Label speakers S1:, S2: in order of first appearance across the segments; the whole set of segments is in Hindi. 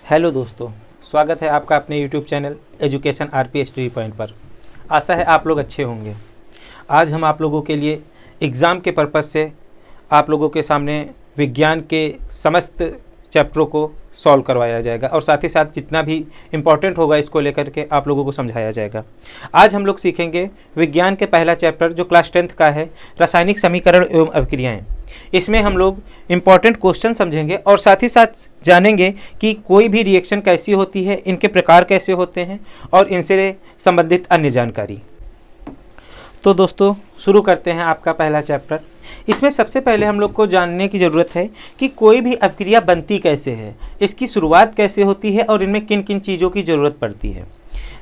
S1: हेलो दोस्तों, स्वागत है आपका अपने YouTube channel education RP study point पर। आशा है आप लोग अच्छे होंगे। आज हम आप लोगों के लिए एग्ज़ाम के पर्पज़ से आप लोगों के सामने विज्ञान के समस्त चैप्टरों को सॉल्व करवाया जाएगा और साथ ही साथ जितना भी इम्पोर्टेंट होगा इसको लेकर के आप लोगों को समझाया जाएगा। आज हम लोग सीखेंगे विज्ञान के पहला चैप्टर जो क्लास 10th का है, रासायनिक समीकरण एवं अभिक्रियाएँ। इसमें हम लोग इम्पॉर्टेंट क्वेश्चन समझेंगे और साथ ही साथ जानेंगे कि कोई भी रिएक्शन कैसी होती है, इनके प्रकार कैसे होते हैं और इनसे संबंधित अन्य जानकारी। तो दोस्तों शुरू करते हैं आपका पहला चैप्टर। इसमें सबसे पहले हम लोग को जानने की ज़रूरत है कि कोई भी अभिक्रिया बनती कैसे है, इसकी शुरुआत कैसे होती है और इनमें किन किन चीज़ों की ज़रूरत पड़ती है।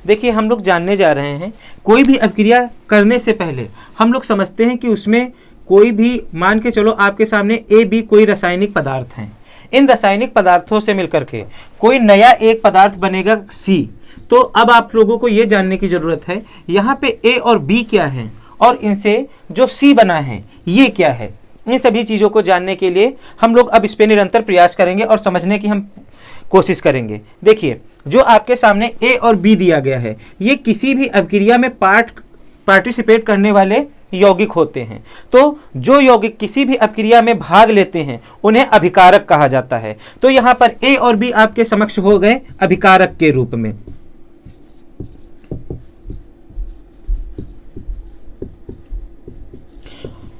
S1: देखिए, हम लोग जानने जा रहे हैं कोई भी अभिक्रिया करने से पहले हम लोग समझते हैं कि उसमें कोई भी, मान के चलो आपके सामने ए बी कोई रासायनिक पदार्थ हैं। इन रासायनिक पदार्थों से मिलकर के कोई नया एक पदार्थ बनेगा सी। तो अब आप लोगों को ये जानने की ज़रूरत है यहाँ पे ए और बी क्या है और इनसे जो सी बना है ये क्या है। इन सभी चीज़ों को जानने के लिए हम लोग अब इस पर निरंतर प्रयास करेंगे और समझने की हम कोशिश करेंगे। देखिए, जो आपके सामने ए और बी दिया गया है ये किसी भी अभिक्रिया में पार्टिसिपेट करने वाले यौगिक होते हैं। तो जो यौगिक किसी भी अभिक्रिया में भाग लेते हैं उन्हें अभिकारक कहा जाता है। तो यहाँ पर ए और बी आपके समक्ष हो गए अभिकारक के रूप में।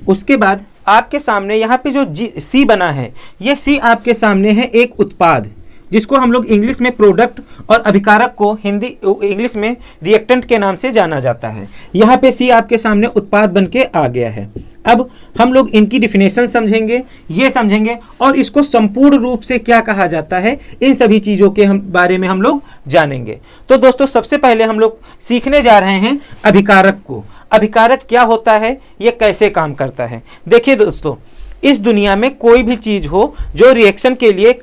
S1: उसके बाद आपके सामने यहाँ पे जो सी बना है, ये सी आपके सामने है एक उत्पाद, जिसको हम लोग इंग्लिश में प्रोडक्ट और अभिकारक को इंग्लिश में रिएक्टेंट के नाम से जाना जाता है। यहाँ पे सी आपके सामने उत्पाद बन के आ गया है। अब हम लोग इनकी डिफिनेशन समझेंगे, ये समझेंगे और इसको संपूर्ण रूप से क्या कहा जाता है, इन सभी चीज़ों के बारे में हम लोग जानेंगे। तो दोस्तों सबसे पहले हम लोग सीखने जा रहे हैं अभिकारक को। अभिकारक क्या होता है, ये कैसे काम करता है। देखिए दोस्तों, इस दुनिया में कोई भी चीज़ हो जो रिएक्शन के लिए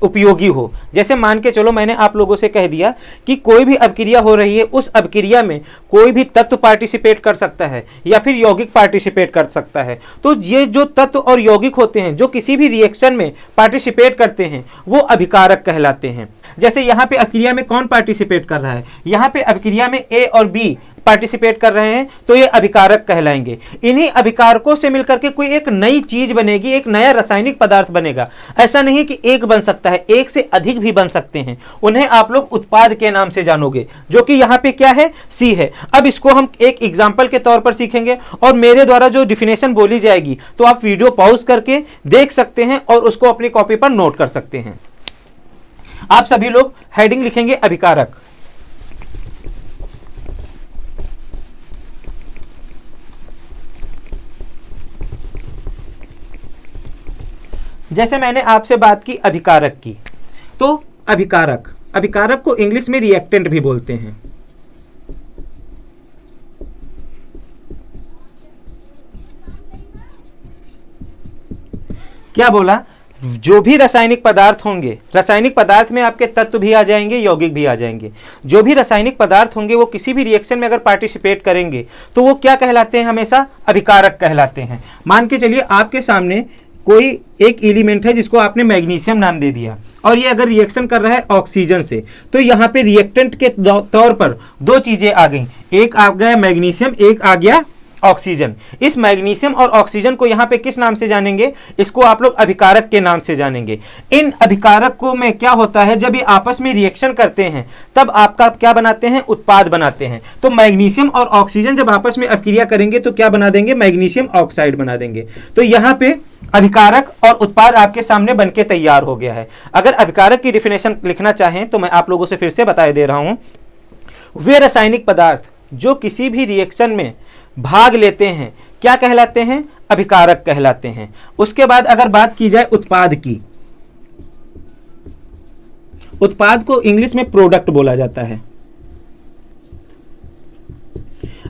S1: उपयोगी हो, जैसे मान के चलो मैंने आप लोगों से कह दिया कि कोई भी अभिक्रिया हो रही है, उस अभिक्रिया में कोई भी तत्व पार्टिसिपेट कर सकता है या फिर यौगिक पार्टिसिपेट कर सकता है। तो ये जो तत्व और यौगिक होते हैं जो किसी भी रिएक्शन में पार्टिसिपेट करते हैं वो अभिकारक कहलाते हैं। जैसे यहाँ पे अभिक्रिया में कौन पार्टिसिपेट कर रहा है, यहाँ पे अभिक्रिया में ए और बी पार्टिसिपेट कर रहे हैं, तो ये अभिकारक कहलाएंगे। इन्हीं अभिकारकों से मिलकर के कोई एक नई चीज बनेगी, एक नया रासायनिक पदार्थ बनेगा। ऐसा नहीं कि एक बन सकता है, एक से अधिक भी बन सकते हैं। उन्हें आप लोग उत्पाद के नाम से जानोगे, जो कि यहाँ पे क्या है, सी है। अब इसको हम एक एग्जाम्पल के तौर पर सीखेंगे और मेरे द्वारा जो डिफिनेशन बोली जाएगी तो आप वीडियो पॉज करके देख सकते हैं और उसको अपनी कॉपी पर नोट कर सकते हैं। आप सभी लोग हेडिंग लिखेंगे अभिकारक। जैसे मैंने आपसे बात की अभिकारक की, तो अभिकारक को इंग्लिश में रिएक्टेंट भी बोलते हैं। क्या बोला, जो भी रासायनिक पदार्थ होंगे, रासायनिक पदार्थ में आपके तत्व भी आ जाएंगे, यौगिक भी आ जाएंगे। जो भी रासायनिक पदार्थ होंगे वो किसी भी रिएक्शन में अगर पार्टिसिपेट करेंगे तो वो क्या कहलाते हैं, हमेशा अभिकारक कहलाते हैं। मान के चलिए आपके सामने कोई एक एलिमेंट है जिसको आपने मैग्नीशियम नाम दे दिया और ये अगर रिएक्शन कर रहा है ऑक्सीजन से, तो यहाँ पे रिएक्टेंट के तौर पर दो चीजें आ गई, एक आ गया मैग्नीशियम, एक आ गया ऑक्सीजन। इस मैग्नीशियम और ऑक्सीजन को यहाँ पे किस नाम से जानेंगे, इसको आप लोग अभिकारक के नाम से जानेंगे। इन अभिकारकों में क्या होता है, जब ये आपस में रिएक्शन करते हैं तब आपका क्या बनाते हैं, उत्पाद बनाते हैं। तो मैग्नीशियम और ऑक्सीजन जब आपस में अभिक्रिया करेंगे तो क्या बना देंगे, मैग्नीशियम ऑक्साइड बना देंगे। तो यहाँ पे अभिकारक और उत्पाद आपके सामने बनके तैयार हो गया है। अगर अभिकारक की डिफिनेशन लिखना चाहें तो मैं आप लोगों से फिर से बता दे रहा हूं, वे रासायनिक पदार्थ जो किसी भी रिएक्शन में भाग लेते हैं क्या कहलाते हैं, अभिकारक कहलाते हैं। उसके बाद अगर बात की जाए उत्पाद की, उत्पाद को इंग्लिश में प्रोडक्ट बोला जाता है।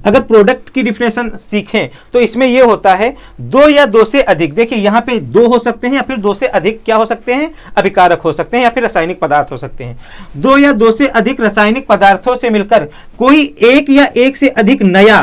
S1: अगर प्रोडक्ट की डिफिनेशन सीखें तो इसमें यह होता है दो या दो से अधिक, देखिए यहाँ पे दो हो सकते हैं या फिर दो से अधिक क्या हो सकते हैं, अभिकारक हो सकते हैं या फिर रासायनिक पदार्थ हो सकते हैं। दो या दो से अधिक रासायनिक पदार्थों से मिलकर कोई एक या एक से अधिक नया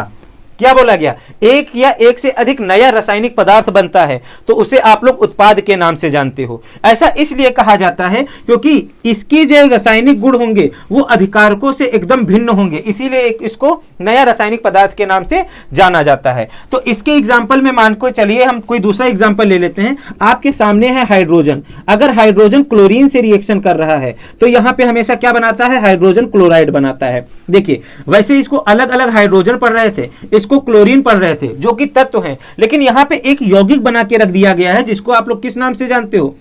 S1: क्या बोला गया, एक या एक से अधिक नया रासायनिक पदार्थ बनता है तो उसे आप लोग उत्पाद के नाम से जानते हो। ऐसा इसलिए कहा जाता है क्योंकि इसकी जो रासायनिक गुण होंगे वो अभिकारकों से एकदम भिन्न होंगे, इसीलिए इसको नया रासायनिक पदार्थ के नाम से जाना जाता है। तो इसके एग्जाम्पल में मान को चलिए हम कोई दूसरा एग्जाम्पल ले लेते हैं। आपके सामने है हाइड्रोजन। अगर हाइड्रोजन क्लोरीन से रिएक्शन कर रहा है तो यहां पे हमेशा क्या बनाता है, हाइड्रोजन क्लोराइड बनाता है। देखिए वैसे इसको अलग अलग हाइड्रोजन पढ़ रहे थे, इसको क्लोरीन पढ़ रहे थे, जो कि तत्व हैं, लेकिन यहां पे एक यौगिक बना के रख दिया गया है जिसको आप लोग किस नाम से जानते हो,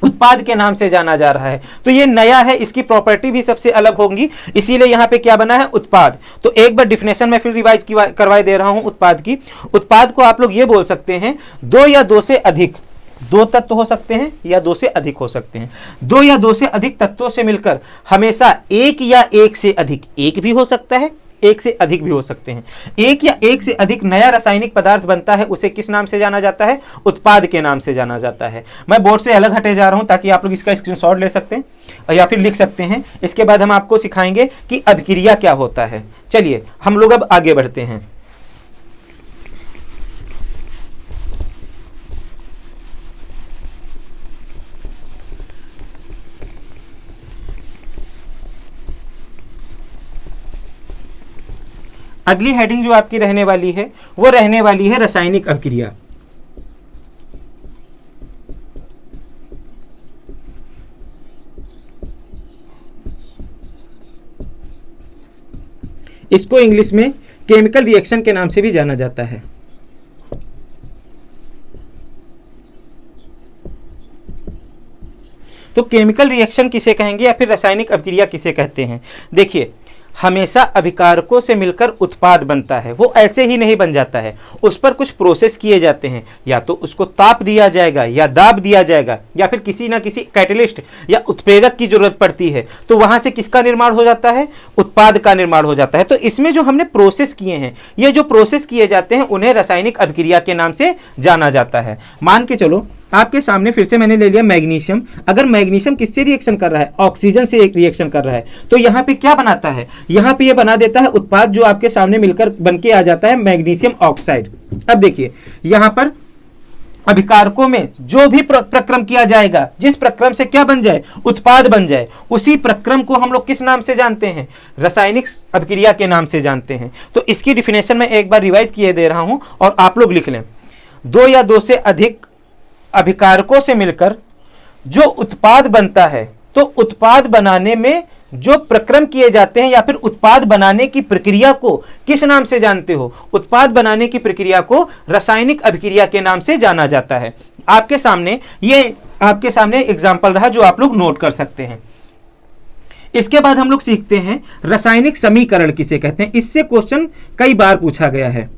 S1: उत्पाद के नाम से जाना जा रहा है। तो ये नया है, इसकी प्रॉपर्टी भी सबसे अलग होंगी, इसीलिए यहां पे क्या बना है, उत्पाद। तो एक बार डिफिनेशन में फिर रिवाइज करवाई दे रहा हूं उत्पाद की। उत्पाद को आप लोग ये बोल सकते हैं दो या दो से अधिक, दो तत्व हो सकते हैं या दो से अधिक हो सकते हैं, दो या दो से अधिक तत्वों से मिलकर हमेशा एक या एक से अधिक, एक भी हो सकता है एक से अधिक भी हो सकते हैं, एक या एक से अधिक नया रासायनिक पदार्थ बनता है, उसे किस नाम से जाना जाता है, उत्पाद के नाम से जाना जाता है। मैं बोर्ड से अलग हटे जा रहा हूं ताकि आप लोग इसका स्क्रीनशॉट ले सकते हैं या फिर लिख सकते हैं। इसके बाद हम आपको सिखाएंगे कि अभिक्रिया क्या होता है। चलिए हम लोग अब आगे बढ़ते हैं। अगली हेडिंग जो आपकी रहने वाली है वो रहने वाली है रासायनिक अभिक्रिया। इसको इंग्लिश में केमिकल रिएक्शन के नाम से भी जाना जाता है। तो केमिकल रिएक्शन किसे कहेंगे या फिर रासायनिक अभिक्रिया किसे कहते हैं? देखिए हमेशा अभिकारकों से मिलकर उत्पाद बनता है, वो ऐसे ही नहीं बन जाता है, उस पर कुछ प्रोसेस किए जाते हैं, या तो उसको ताप दिया जाएगा या दाब दिया जाएगा या फिर किसी ना किसी कैटलिस्ट या उत्प्रेरक की जरूरत पड़ती है, तो वहां से किसका निर्माण हो जाता है, उत्पाद का निर्माण हो जाता है। तो इसमें जो हमने प्रोसेस किए हैं, ये जो प्रोसेस किए जाते हैं उन्हें रासायनिक अभिक्रिया के नाम से जाना जाता है। मान के चलो आपके सामने फिर से मैंने ले लिया मैग्नीशियम। अगर मैग्नीशियम किससे रिएक्शन कर रहा है, ऑक्सीजन से एक रिएक्शन कर रहा है, तो यहाँ पे क्या बनाता है, यहाँ पे ये बना देता है उत्पाद जो आपके सामने मिलकर बन के आ जाता है मैग्नीशियम ऑक्साइड। अब देखिए यहाँ पर अभिकारकों में जो भी प्रक्रम किया जाएगा, जिस प्रक्रम से क्या बन जाए, उत्पाद बन जाए, उसी प्रक्रम को हम लोग किस नाम से जानते हैं, रासायनिक अभिक्रिया के नाम से जानते हैं। तो इसकी डिफिनेशन में एक बार रिवाइज किए दे रहा हूं और आप लोग लिख लें। दो या दो से अधिक अभिकारकों से मिलकर जो उत्पाद बनता है, तो उत्पाद बनाने में जो प्रक्रम किए जाते हैं या फिर उत्पाद बनाने की प्रक्रिया को किस नाम से जानते हो, उत्पाद बनाने की प्रक्रिया को रासायनिक अभिक्रिया के नाम से जाना जाता है। आपके सामने एग्जाम्पल रहा जो आप लोग नोट कर सकते हैं। इसके बाद हम लोग सीखते हैं रासायनिक समीकरण किसे कहते हैं। इससे क्वेश्चन कई बार पूछा गया है।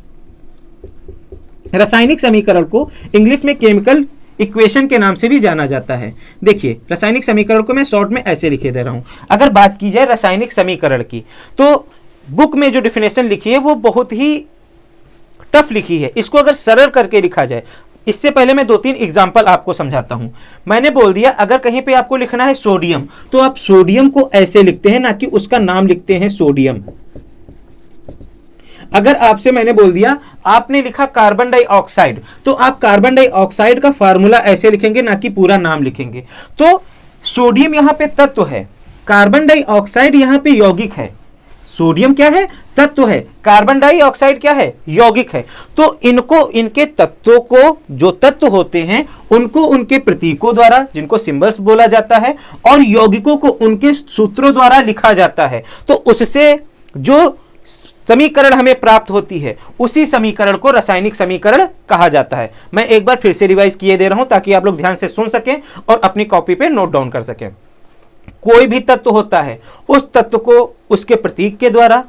S1: रासायनिक समीकरण को इंग्लिश में केमिकल इक्वेशन के नाम से भी जाना जाता है। देखिए रासायनिक समीकरण को मैं शॉर्ट में ऐसे लिखे दे रहा हूं। अगर बात की जाए रासायनिक समीकरण की, तो बुक में जो डिफिनेशन लिखी है वो बहुत ही टफ लिखी है। इसको अगर सरल करके लिखा जाए, इससे पहले मैं 2-3 एग्जाम्पल आपको समझाता हूं। मैंने बोल दिया अगर कहीं पे आपको लिखना है सोडियम, तो आप सोडियम को ऐसे लिखते हैं, ना कि उसका नाम लिखते हैं सोडियम। अगर आपसे मैंने बोल दिया आपने लिखा कार्बन डाइऑक्साइड, तो आप कार्बन डाइऑक्साइड का फार्मूला ऐसे लिखेंगे, ना कि पूरा नाम लिखेंगे। तो सोडियम यहां पे तत्व है, कार्बन डाइऑक्साइड यहां पे यौगिक है। सोडियम क्या है, तत्व है, कार्बन डाइऑक्साइड क्या है, यौगिक है। तो इनको, इनके तत्वों को, जो तत्व होते हैं उनको उनके प्रतीकों द्वारा, जिनको सिंबल्स बोला जाता है, और यौगिकों को उनके सूत्रों द्वारा लिखा जाता है। तो उससे जो समीकरण हमें प्राप्त होती है, उसी समीकरण को रासायनिक समीकरण कहा जाता है। मैं एक बार फिर से रिवाइज किए दे रहा हूं ताकि आप लोग ध्यान से सुन सकें और अपनी कॉपी पे नोट डाउन कर सकें। कोई भी तत्व होता है, उस तत्व को उसके प्रतीक के द्वारा,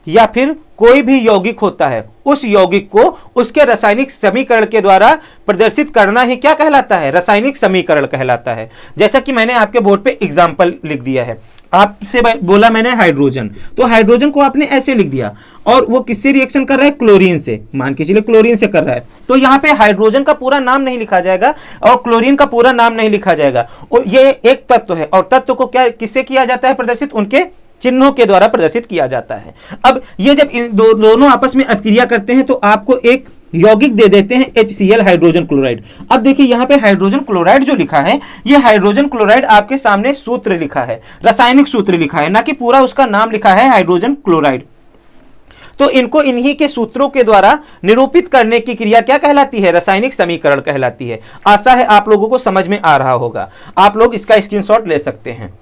S1: या फिर कोई भी यौगिक होता है, उस यौगिक को उसके रासायनिक समीकरण के द्वारा प्रदर्शित करना ही क्या कहलाता है, रासायनिक समीकरण कहलाता है। जैसा कि मैंने आपके बोर्ड पे एग्जाम्पल लिख दिया है। आपसे बोला मैंने हाइड्रोजन, तो हाइड्रोजन को आपने ऐसे लिख दिया, और वो किससे रिएक्शन कर रहा है, क्लोरीन से। मान के चलिए क्लोरीन से कर रहा है, तो यहाँ पे हाइड्रोजन का पूरा नाम नहीं लिखा जाएगा और क्लोरीन का पूरा नाम नहीं लिखा जाएगा। और ये एक तत्व है, और तत्व को क्या, किससे किया जाता है प्रदर्शित, उनके चिन्हों के द्वारा प्रदर्शित किया जाता है। अब ये जब इन दोनों आपस में अपक्रिया करते हैं तो आपको एक यौगिक दे देते हैं HCl हाइड्रोजन क्लोराइड। अब देखिए यहाँ पे हाइड्रोजन क्लोराइड जो लिखा है, ये हाइड्रोजन क्लोराइड आपके सामने सूत्र लिखा है, रासायनिक सूत्र लिखा है, ना कि पूरा उसका नाम लिखा है हाइड्रोजन क्लोराइड। तो इनको इन्हीं के सूत्रों के द्वारा निरूपित करने की क्रिया क्या कहलाती है? रासायनिक समीकरण कहलाती है। आशा है आप लोगों को समझ में आ रहा होगा, आप लोग इसका स्क्रीनशॉट ले सकते हैं।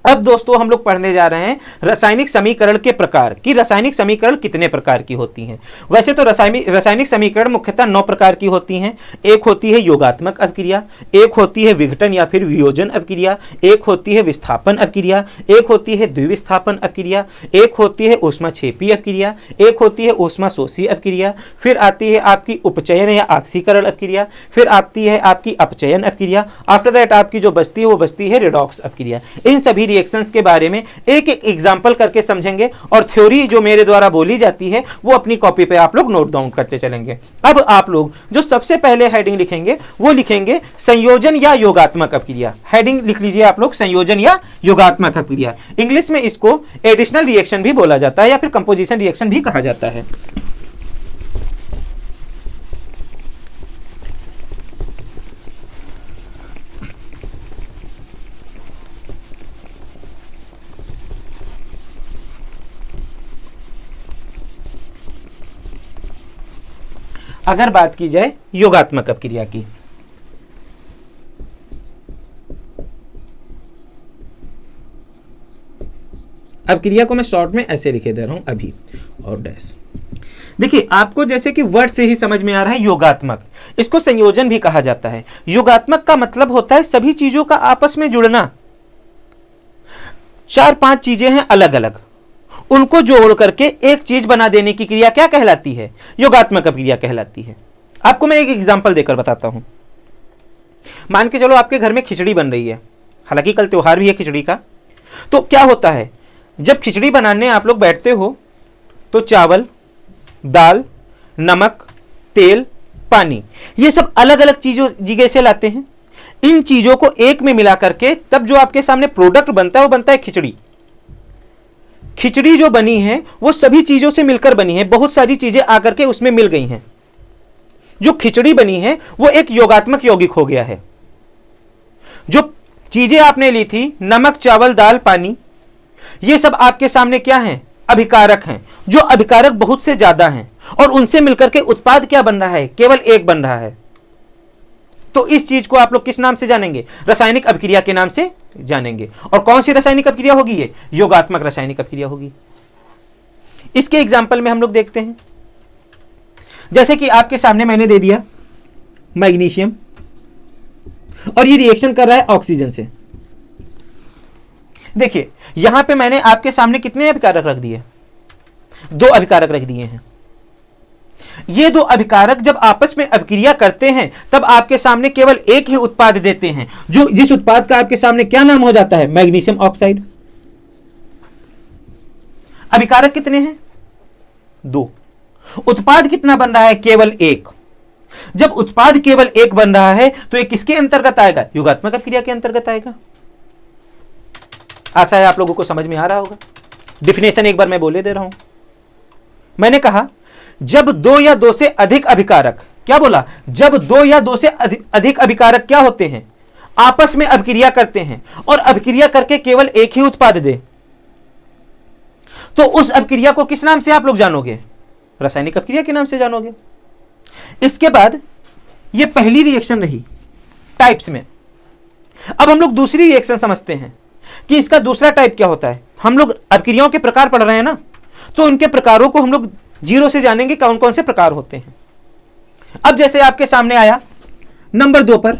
S1: अब दोस्तों हम लोग पढ़ने जा रहे हैं रासायनिक समीकरण के प्रकार कि रासायनिक समीकरण कितने प्रकार की होती हैं। वैसे तो रासायनिक समीकरण मुख्यतः 9 प्रकार की होती हैं। एक होती है योगात्मक अपक्रिया, एक होती है विघटन या फिर वियोजन अपक्रिया, एक होती है विस्थापन अपक्रिया, एक होती है द्विविस्थापन अपक्रिया, एक होती है ऊष्माक्षेपी अपक्रिया, एक होती है ऊष्माशोषी अपक्रिया, फिर आती है आपकी उपचयन या ऑक्सीकरण अपक्रिया, फिर आती है आपकी अपचयन अपक्रिया। आफ्टर दैट आपकी जो बचती है वो बचती है रिडॉक्स अपक्रिया। इन सभी रिएक्शंस के बारे में एक एक एग्जांपल करके समझेंगे और थ्योरी जो मेरे द्वारा बोली जाती है वो अपनी कॉपी पे आप लोग नोट डाउन करते चलेंगे। अब आप लोग जो सबसे पहले हेडिंग लिखेंगे वो लिखेंगे संयोजन या योगात्मक अपक्रिया। हेडिंग लिख लीजिए आप लोग, संयोजन या योगात्मक अपक्रिया। इंग्लिश में इसको एडिशनल रिएक्शन भी बोला जाता है या फिर कंपोजिशन रिएक्शन भी कहा जाता है। अगर बात की जाए योगात्मक अपक्रिया की, अपक्रिया को मैं शॉर्ट में ऐसे लिखे दे रहा हूं अभी और डैश। देखिए आपको जैसे कि वर्ड से ही समझ में आ रहा है योगात्मक, इसको संयोजन भी कहा जाता है। योगात्मक का मतलब होता है सभी चीजों का आपस में जुड़ना। 4-5 चीजें हैं अलग अलग, उनको जोड़ करके एक चीज बना देने की क्रिया क्या कहलाती है? योगात्मक अपक्रिया कहलाती है। आपको मैं एक एग्जांपल देकर बताता हूं। मान के चलो आपके घर में खिचड़ी बन रही है, हालांकि कल त्योहार भी है खिचड़ी का। तो क्या होता है, जब खिचड़ी बनाने आप लोग बैठते हो तो चावल, दाल, नमक, तेल, पानी, ये सब अलग अलग चीजों जगह से लाते हैं। इन चीजों को एक में मिला करके तब जो आपके सामने प्रोडक्ट बनता है वो बनता है खिचड़ी। खिचड़ी जो बनी है वो सभी चीजों से मिलकर बनी है, बहुत सारी चीजें आकर के उसमें मिल गई हैं। जो खिचड़ी बनी है वो एक योगात्मक यौगिक हो गया है। जो चीजें आपने ली थी, नमक, चावल, दाल, पानी, ये सब आपके सामने क्या हैं? अभिकारक हैं। जो अभिकारक बहुत से ज्यादा हैं और उनसे मिलकर के उत्पाद क्या बन रहा है? केवल एक बन रहा है। तो इस चीज को आप लोग किस नाम से जानेंगे? रासायनिक अपक्रिया के नाम से जानेंगे। और कौन सी रासायनिक अपक्रिया होगी? ये योगात्मक रासायनिक अपक्रिया होगी। इसके एग्जाम्पल में हम लोग देखते हैं, जैसे कि आपके सामने मैंने दे दिया मैग्नीशियम और ये रिएक्शन कर रहा है ऑक्सीजन से। देखिए यहां पे मैंने आपके सामने कितने अभिकारक रख दिए? 2 अभिकारक रख दिए हैं। ये 2 अभिकारक जब आपस में अपक्रिया करते हैं तब आपके सामने केवल एक ही उत्पाद देते हैं, जो जिस उत्पाद का आपके सामने क्या नाम हो जाता है? Magnesium oxide. अभिकारक कितने हैं? 2। उत्पाद कितना बन रहा है? केवल 1। जब उत्पाद केवल 1 बन रहा है तो ये किसके अंतर्गत आएगा? योगात्मक अपक्रिया के अंतर्गत आएगा। आशा है आप लोगों को समझ में आ रहा होगा। डिफिनेशन एक बार मैं बोले दे रहा हूं। मैंने कहा जब 2 या 2 से अधिक अभिकारक, क्या बोला? जब 2 या 2 से अधिक अभिकारक क्या होते हैं? आपस में अपक्रिया करते हैं और अपक्रिया करके केवल एक ही उत्पाद दे, तो उस अपक्रिया को किस नाम से आप लोग जानोगे? रासायनिक अपक्रिया के नाम से जानोगे। इसके बाद ये पहली रिएक्शन रही टाइप्स में। अब हम लोग दूसरी रिएक्शन समझते हैं कि इसका दूसरा टाइप क्या होता है। हम लोग अपक्रियाओं के प्रकार पढ़ रहे हैं ना, तो उनके प्रकारों को हम लोग 0 से जानेंगे कौन कौन से प्रकार होते हैं। अब जैसे आपके सामने आया नंबर 2 पर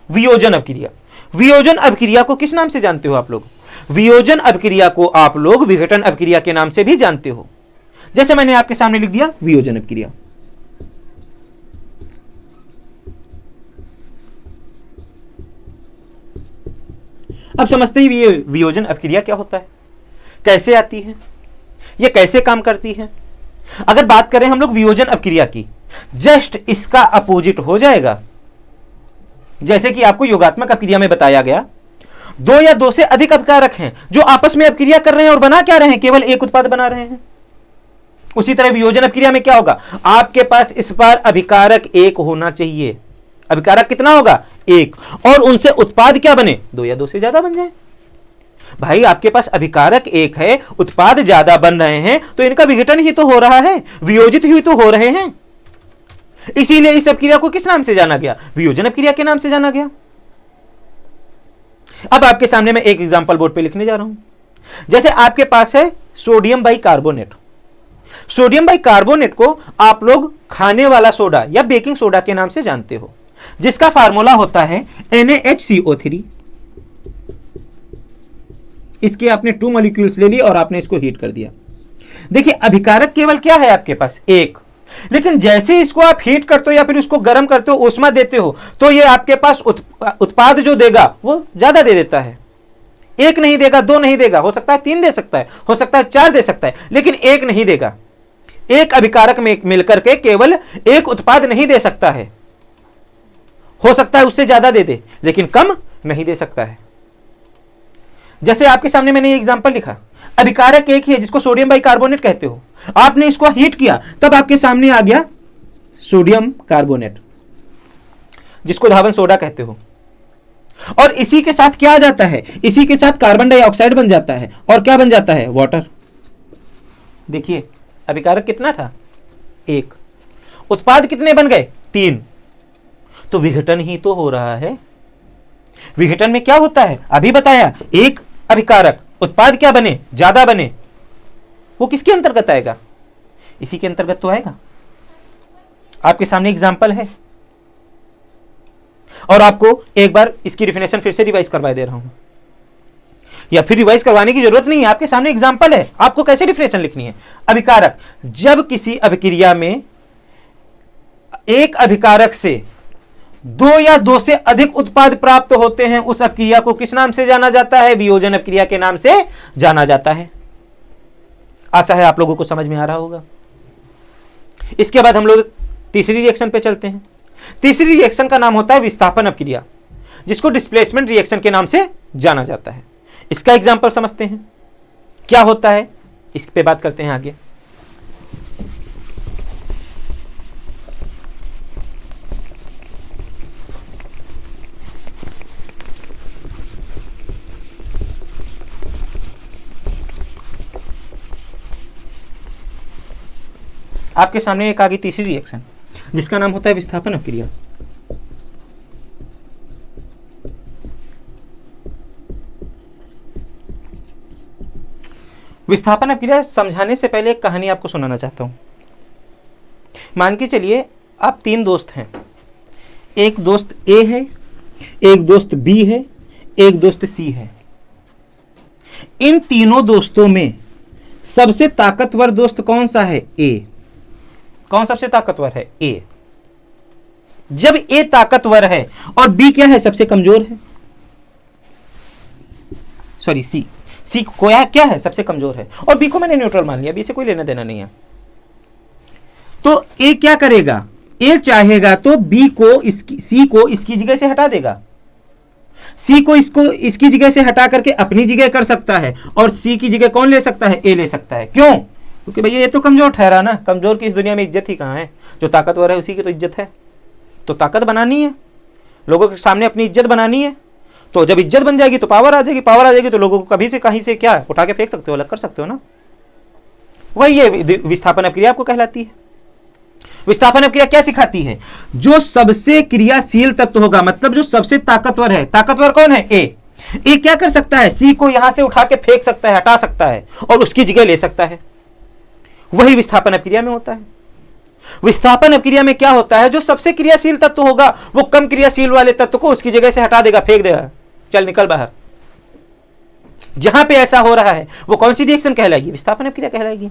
S1: वियोजन अपक्रिया। वियोजन अपक्रिया को किस नाम से जानते हो आप लोग? वियोजन अपक्रिया को आप लोग विघटन अपक्रिया के नाम से भी जानते हो। जैसे मैंने आपके सामने लिख दिया वियोजन अपक्रिया। अब समझते ही ये वियोजन अपक्रिया क्या होता है, कैसे आती है, ये कैसे काम करती है। अगर बात करें हम लोग वियोजन अपक्रिया की, जस्ट इसका अपोजिट हो जाएगा। जैसे कि आपको योगात्मक अपक्रिया में बताया गया, दो या दो से अधिक अभिकारक हैं जो आपस में अभिक्रिया कर रहे हैं और बना क्या रहे हैं, केवल एक उत्पाद बना रहे हैं। उसी तरह वियोजन अभिक्रिया में क्या होगा, आपके पास इस बार अभिकारक एक होना चाहिए। अभिकारक कितना होगा, एक, और उनसे उत्पाद क्या बने, दो या दो से ज्यादा बन जाए। भाई आपके पास अभिकारक एक है, उत्पाद ज्यादा बन रहे हैं, तो इनका विघटन ही तो हो रहा है, वियोजित ही तो हो रहे हैं। इसीलिए इस अभिक्रिया को किस नाम से जाना गया, वियोजन अभिक्रिया के नाम से जाना गया। अब आपके सामने मैं एक एग्जांपल बोर्ड पे लिखने जा रहा हूं। जैसे आपके पास है सोडियम बाइकार्बोनेट। सोडियम बाइकार्बोनेट को आप लोग खाने वाला सोडा या बेकिंग सोडा के नाम से जानते हो, जिसका फार्मूला होता है NaHCO3। इसके आपने 2 मॉलिक्यूल्स ले लिए और आपने इसको हीट कर दिया। देखिए अभिकारक केवल क्या है आपके पास, एक, लेकिन जैसे इसको आप हीट करते हो या फिर उसको गर्म करते हो, ऊष्मा देते हो, तो ये आपके पास उत्पाद जो देगा वो ज्यादा दे देता है। एक नहीं देगा, दो नहीं देगा, हो सकता है 3 दे सकता है, हो सकता है 4 दे सकता है, लेकिन एक नहीं देगा। एक अभिकारक में मिलकर के केवल एक उत्पाद नहीं दे सकता है, हो सकता है उससे ज्यादा दे दे, लेकिन कम नहीं दे सकता है। जैसे आपके सामने मैंने ये एग्जांपल लिखा, अभिकारक एक ही है जिसको सोडियम बाइकार्बोनेट कहते हो, आपने इसको हीट किया तब आपके सामने आ गया सोडियम कार्बोनेट, जिसको धावन सोडा कहते हो। और इसी के साथ क्या आ जाता है, इसी के साथ कार्बन डाइऑक्साइड बन जाता है, और क्या बन जाता है, वाटर। देखिए अभिकारक कितना था, एक, उत्पाद कितने बन गए, 3, तो विघटन ही तो हो रहा है। विघटन में क्या होता है, अभी बताया, एक अभिकारक, उत्पाद क्या बने, ज्यादा बने, वो किसके अंतर्गत आएगा, इसी के अंतर्गत तो आएगा। आपके सामने एग्जांपल है और आपको एक बार इसकी डेफिनेशन फिर से रिवाइज करवा दे रहा हूं, या फिर रिवाइज करवाने की जरूरत नहीं है, आपके सामने एग्जांपल है, आपको कैसे डेफिनेशन लिखनी है। अभिकारक, जब किसी अभिक्रिया में एक अभिकारक से दो या दो से अधिक उत्पाद प्राप्त होते हैं, उस अभिक्रिया को किस नाम से जाना जाता है, वियोजन अभिक्रिया के नाम से जाना जाता है। आशा है आप लोगों को समझ में आ रहा होगा। इसके बाद हम लोग तीसरी रिएक्शन पे चलते हैं। तीसरी रिएक्शन का नाम होता है विस्थापन अभिक्रिया, जिसको डिस्प्लेसमेंट रिएक्शन के नाम से जाना जाता है। इसका एग्जांपल समझते हैं, क्या होता है इस पे बात करते हैं आगे। आपके सामने एक आगे तीसरी रिएक्शन, जिसका नाम होता है विस्थापन अभिक्रिया। विस्थापन अभिक्रिया समझाने से पहले एक कहानी आपको सुनाना चाहता हूं। मान के चलिए आप 3 दोस्त हैं, एक दोस्त ए है, एक दोस्त बी है, एक दोस्त सी है। इन तीनों दोस्तों में सबसे ताकतवर दोस्त कौन सा है, ए। कौन सबसे ताकतवर है, ए। जब ए ताकतवर है और बी क्या है, सबसे कमजोर है, सॉरी सी को क्या है, सबसे कमजोर है, और बी को मैंने न्यूट्रल मान लिया, बी से कोई लेना देना नहीं है। तो ए क्या करेगा, ए चाहेगा तो बी को सी को इसकी जगह से हटा देगा, सी को इसकी जगह से हटा करके अपनी जगह कर सकता है, और सी की जगह कौन ले सकता है, ए ले सकता है। क्यों, क्योंकि भैया ये तो कमजोर ठहरा ना, कमजोर की इस दुनिया में इज्जत ही कहां है, जो ताकतवर है उसी की तो इज्जत है। तो ताकत बनानी है, लोगों के सामने अपनी इज्जत बनानी है, तो जब इज्जत बन जाएगी तो पावर आ जाएगी, पावर आ जाएगी तो लोगों को कभी से कहीं से क्या उठा के फेंक सकते हो, अलग कर सकते हो ना। वही ये विस्थापन अभिक्रिया आपको कहलाती है। विस्थापन अभिक्रिया क्या सिखाती है, जो सबसे क्रियाशील तत्व होगा, मतलब जो सबसे ताकतवर है, ताकतवर कौन है, ए क्या कर सकता है, सी को यहां से उठा के फेंक सकता है, हटा सकता है, और उसकी जगह ले सकता है। वही विस्थापन अभिक्रिया में होता है। विस्थापन अभिक्रिया में क्या होता है, जो सबसे क्रियाशील तत्व होगा वो कम क्रियाशील वाले तत्व को उसकी जगह से हटा देगा, फेंक देगा, चल निकल बाहर। जहां पे ऐसा हो रहा है वो कौन सी रिएक्शन कहलाएगी, विस्थापन अभिक्रिया कहलाएगी।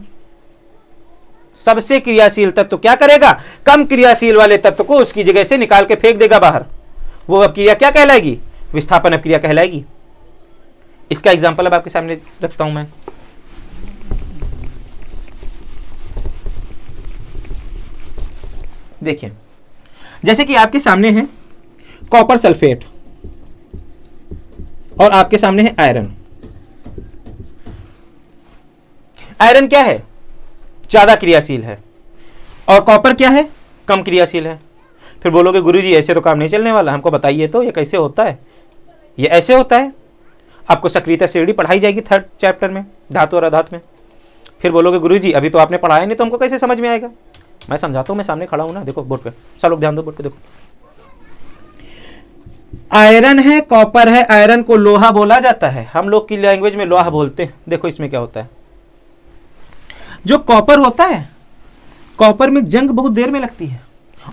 S1: सबसे क्रियाशील तत्व क्या करेगा, कम क्रियाशील वाले तत्व को उसकी जगह से निकाल के फेंक देगा बाहर, वो अभिक्रिया क्या कहलाएगी, विस्थापन अभिक्रिया कहलाएगी। इसका एग्जांपल अब आपके सामने रखता हूं मैं। देखिए जैसे कि आपके सामने है कॉपर सल्फेट, और आपके सामने है आयरन। आयरन क्या है? ज्यादा क्रियाशील है। और कॉपर क्या है? कम क्रियाशील है। फिर बोलोगे गुरुजी ऐसे तो काम नहीं चलने वाला, हमको बताइए तो ये कैसे होता है। ये ऐसे होता है। आपको सक्रियता श्रेणी पढ़ाई जाएगी 3rd चैप्टर में, धातु और अधातु में। फिर बोलोगे गुरुजी अभी तो आपने पढ़ाया नहीं तो हमको कैसे समझ में आएगा। मैं समझाता हूं, मैं सामने खड़ा हूं ना, देखो बोर्ड पे, चलो ध्यान दो बोर्ड पे। देखो आयरन है, कॉपर है। आयरन को लोहा बोला जाता है, हम लोग की लैंग्वेज में लोहा बोलते हैं। देखो इसमें क्या होता है, जो कॉपर होता है, कॉपर में जंग बहुत देर में लगती है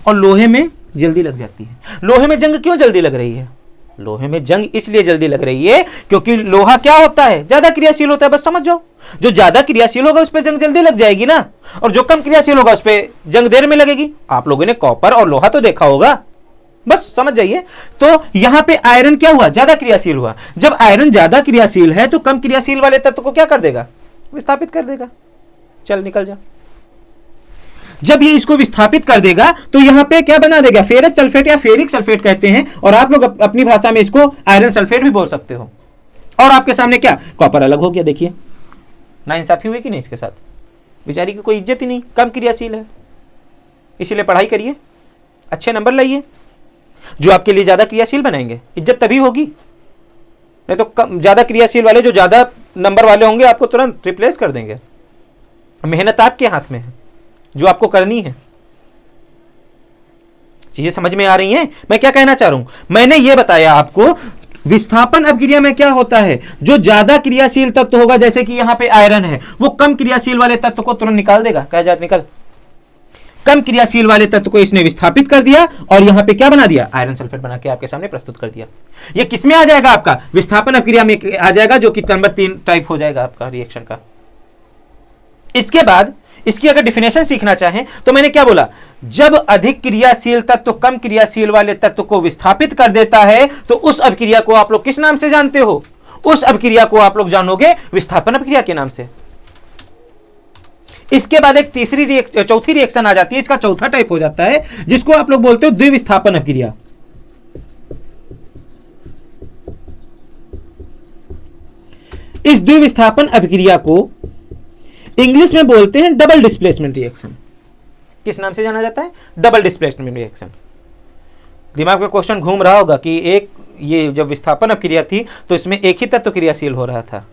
S1: और लोहे में जल्दी लग जाती है। लोहे में जंग क्यों जल्दी लग रही है? लोहे में जंग इसलिए जल्दी लग रही है क्योंकि लोहा क्या होता है? ज्यादा क्रियाशील होता है। बस समझ जाओ, जो ज्यादा क्रियाशील होगा उस पर जंग जल्दी लग जाएगी ना, और जो कम क्रियाशील होगा उस पर जंग देर में लगेगी। आप लोगों ने कॉपर और लोहा तो देखा होगा, बस समझ जाइए। तो यहां पे आयरन क्या हुआ? ज्यादा क्रियाशील हुआ। जब आयरन ज्यादा क्रियाशील है तो कम क्रियाशील वाले तत्व को क्या कर देगा? विस्थापित कर देगा। चल निकल जा। जब ये इसको विस्थापित कर देगा तो यहां पे क्या बना देगा? फेरस सल्फेट या फेरिक सल्फेट कहते हैं, और आप लोग अपनी भाषा में इसको आयरन सल्फेट भी बोल सकते हो। और आपके सामने क्या? कॉपर अलग हो गया। देखिए नाइंसाफी हुई कि नहीं इसके साथ? बेचारी की कोई इज्जत ही नहीं, कम क्रियाशील है। इसीलिए पढ़ाई करिए, अच्छे नंबर लाइए, जो आपके लिए ज्यादा क्रियाशील बनाएंगे। इज्जत तभी होगी, नहीं तो ज्यादा क्रियाशील वाले, जो ज्यादा नंबर वाले होंगे, आपको तुरंत रिप्लेस कर देंगे। मेहनत आपके हाथ में है, जो आपको करनी है। चीजें समझ में आ रही हैं मैं क्या कहना चाह रहा हूं? मैंने ये बताया आपको विस्थापन अपक्रिया में क्या होता है। जो ज्यादा क्रियाशील तत्व होगा, जैसे कि यहां पे आयरन है, वो कम क्रियाशील वाले तत्व को तुरंत निकाल देगा। कह जात निकल। कम क्रियाशील वाले तत्व को इसने विस्थापित कर दिया और यहां पे क्या बना दिया? आयरन सल्फेट बना के आपके सामने प्रस्तुत कर दिया। ये किसमें आ जाएगा? आपका विस्थापन अपक्रिया में आ जाएगा, जो कि नंबर 3 टाइप हो जाएगा आपका रिएक्शन का। इसके बाद इसकी अगर डिफिनेशन सीखना चाहें तो मैंने क्या बोला? जब अधिक क्रियाशील तत्व कम क्रियाशील वाले तत्व को विस्थापित कर देता है तो उस अपक्रिया को आप लोग किस नाम से जानते हो? उस अपक्रिया को आप लोग जानोगे विस्थापन अपक्रिया के नाम से। इसके बाद एक चौथी रिएक्शन आ जाती है, इसका चौथा टाइप हो जाता है, जिसको आप लोग बोलते हो द्विविस्थापन अपक्रिया। इस द्विविस्थापन अपक्रिया को इंग्लिश में बोलते हैं डबल डिस्प्लेसमेंट रिएक्शन। किस नाम से जाना जाता है? Double displacement reaction. दिमाग में क्वेश्चन घूम रहा होगा कि एक ये जब विस्थापन अपक्रिया थी तो इसमें एक ही तत्व क्रियाशील हो रहा था,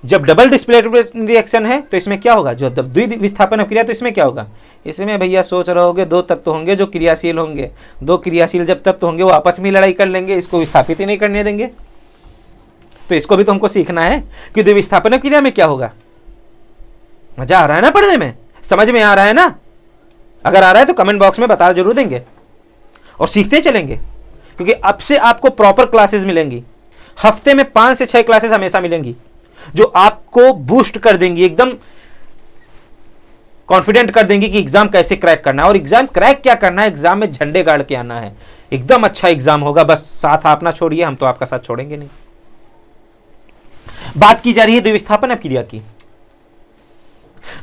S1: जब डबल डिस्प्लेसमेंट रिएक्शन है तो इसमें क्या होगा? जो द्विविस्थापन अपक्रिया तो इसमें क्या होगा? इसमें भैया सोच रहे होगे दो तत्व होंगे जो क्रियाशील होंगे। दो क्रियाशील जब तत्व होंगे वो आपस में लड़ाई कर लेंगे, इसको विस्थापित ही नहीं करने देंगे। तो इसको भी तो हमको सीखना है कि द्विविस्थापन अपक्रिया में क्या होगा। मजा आ रहा है ना पढ़ने में? समझ में आ रहा है ना? अगर आ रहा है तो कमेंट बॉक्स में बता जरूर देंगे, और सीखते चलेंगे, क्योंकि अब से आपको प्रॉपर क्लासेस मिलेंगी। हफ्ते में 5 से 6 क्लासेस हमेशा मिलेंगी, जो आपको बूस्ट कर देंगी, एकदम कॉन्फिडेंट कर देंगी कि एग्जाम कैसे क्रैक करना है। और एग्जाम क्रैक क्या करना है? एग्जाम में झंडे गाड़ के आना है। एकदम अच्छा एग्जाम होगा, बस साथ आप ना छोड़िए, हम तो आपका साथ छोड़ेंगे नहीं। बात की जा रही है द्विविस्थापन अपक्रिया की।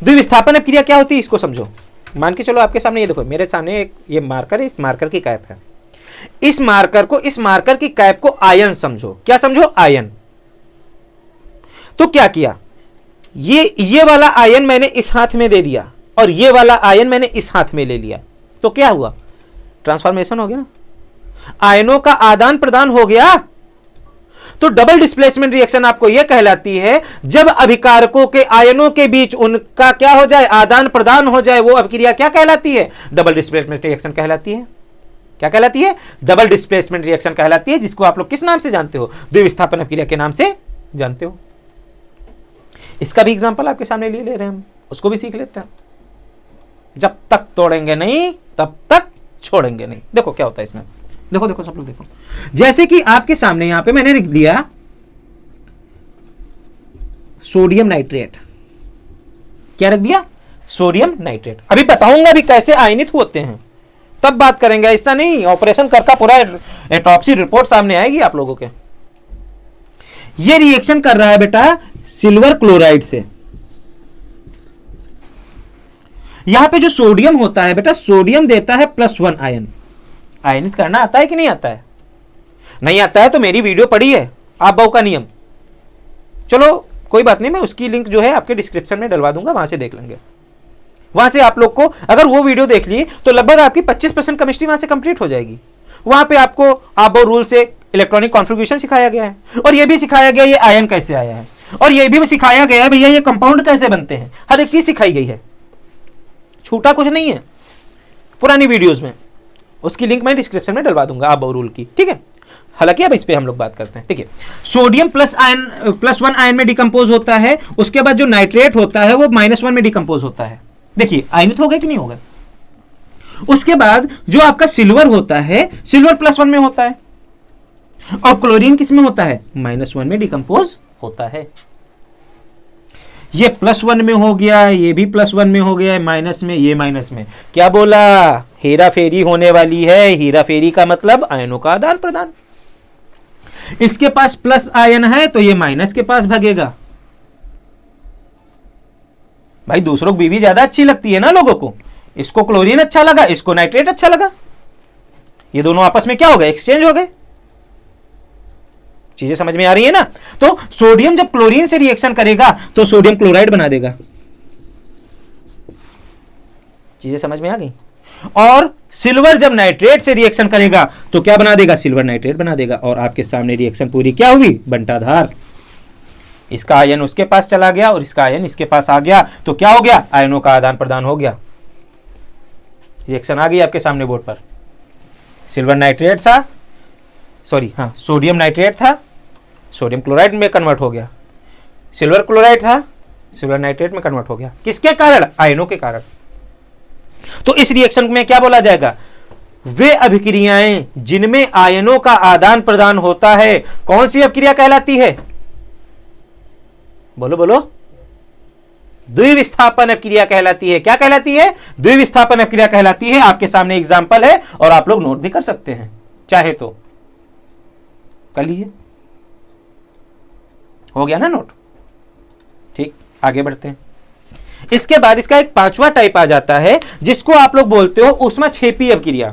S1: द्विविस्थापन अपक्रिया क्या होती है इसको समझो। मान के चलो आपके सामने ये देखो, मेरे सामने एक ये मार्कर है, इस मार्कर की कैप है। इस मार्कर की कैप को आयन समझो। क्या समझो? आयन। तो क्या किया? ये वाला आयन मैंने इस हाथ में दे दिया और ये वाला आयन मैंने इस हाथ में ले लिया, तो क्या हुआ? ट्रांसफॉर्मेशन हो गया ना, आयनों का आदान प्रदान हो गया। तो डबल डिस्प्लेसमेंट रिएक्शन आपको यह कहलाती है जब अभिकारकों के आयनों के बीच उनका क्या हो जाए? आदान प्रदान हो जाए। वो अपक्रिया क्या कहलाती है? डबल डिस्प्लेसमेंट रिएक्शन कहलाती है। क्या कहलाती है? डबल डिस्प्लेसमेंट रिएक्शन कहलाती है, जिसको आप लोग किस नाम से जानते हो? द्विविस्थापन अपक्रिया के नाम से जानते हो। इसका भी एग्जांपल आपके सामने ले रहे हैं हम, उसको भी सीख लेते हैं। जब तक तोड़ेंगे नहीं तब तक छोड़ेंगे नहीं। देखो क्या होता है इसमें, देखो सब लोग देखो। जैसे कि आपके सामने यहां पे मैंने लिख दिया सोडियम नाइट्रेट। क्या रख दिया? Sodium nitrate. अभी बताऊंगा भी कैसे आयनित होते हैं, तब बात करेंगे। ऐसा नहीं ऑपरेशन करके पूरा ऑटोप्सी रिपोर्ट सामने आएगी आप लोगों के। ये रिएक्शन कर रहा है बेटा सिल्वर क्लोराइड से। यहां पे जो सोडियम होता है बेटा, सोडियम देता है +1 आयन। आयनित करना आता है कि नहीं आता है? नहीं आता है तो मेरी वीडियो पढ़िए, आबो का नियम। चलो कोई बात नहीं, मैं उसकी लिंक जो है आपके डिस्क्रिप्शन में डलवा दूंगा, वहां से देख लेंगे। वहां से आप लोग को अगर वो वीडियो देख लिए तो लगभग आपकी 25% केमिस्ट्री वहां से कंप्लीट हो जाएगी। वहां पे आपको आबो रूल से इलेक्ट्रॉनिक कॉन्फ़िगरेशन सिखाया गया है, और ये भी सिखाया गया ये आयन कैसे आया है, और ये भी सिखाया गया है भैया ये कंपाउंड कैसे बनते हैं। हर एक चीज सिखाई गई है, छूटा कुछ नहीं है पुरानी वीडियोस में। उसकी लिंक मैं डिस्क्रिप्शन में डलवा दूंगा आबो रूल की, ठीक है। हालांकि अब इस पे हम लोग बात करते हैं। देखिए सोडियम +1 आयन में डिकम्पोज होता है, उसके बाद जो नाइट्रेट होता है वो -1 में डिकम्पोज होता है। देखिए आयनित हो गए कि नहीं हो गए। उसके बाद जो आपका सिल्वर होता है, सिल्वर +1 में होता है, और क्लोरीन किस में होता है, -1 में डिकम्पोज होता है। ये +1 में हो गया, ये भी +1 में हो गया, माइनस में, ये माइनस में। क्या बोला, हेरा फेरी होने वाली है। हेरा फेरी का मतलब आयनों का आदान प्रदान। इसके पास प्लस आयन है तो ये माइनस के पास भागेगा। भाई दूसरों की बीवी ज्यादा अच्छी लगती है ना लोगों को। इसको क्लोरीन अच्छा लगा, इसको नाइट्रेट अच्छा लगा, ये दोनों आपस में क्या हो गए, एक्सचेंज हो गए। चीजें समझ में आ रही है ना। तो सोडियम जब क्लोरीन से रिएक्शन करेगा तो सोडियम क्लोराइड बना देगा। चीजें समझ में आ गई। और सिल्वर जब नाइट्रेट से रिएक्शन करेगा तो क्या बना देगा, सिल्वर नाइट्रेट बना देगा। और आपके सामने रिएक्शन पूरी क्या हुई, बंटाधार। इसका आयन उसके पास चला गया और इसका आयन इसके पास आ गया, तो क्या हो गया, आयनों का आदान प्रदान हो गया। रिएक्शन आ गई आपके सामने बोर्ड पर। सिल्वर नाइट्रेट था, सॉरी हाँ, सोडियम नाइट्रेट था, सोडियम क्लोराइड में कन्वर्ट हो गया। सिल्वर क्लोराइड था, सिल्वर नाइट्रेट में कन्वर्ट हो गया। किसके कारण, आयनों के कारण। तो इस रिएक्शन में क्या बोला जाएगा, वे अभिक्रियाएं जिनमें आयनों का आदान प्रदान होता है, कौन सी अभिक्रिया कहलाती है, बोलो बोलो, द्विविस्थापन अभिक्रिया कहलाती है। क्या कहलाती है, द्विविस्थापन अभिक्रिया कहलाती है। आपके सामने एग्जांपल है और आप लोग नोट भी कर सकते हैं, चाहे तो कर लीजिए। हो गया ना नोट, ठीक। आगे बढ़ते हैं। इसके बाद इसका एक 5वां टाइप आ जाता है जिसको आप लोग बोलते हो ऊष्माक्षेपी अभिक्रिया।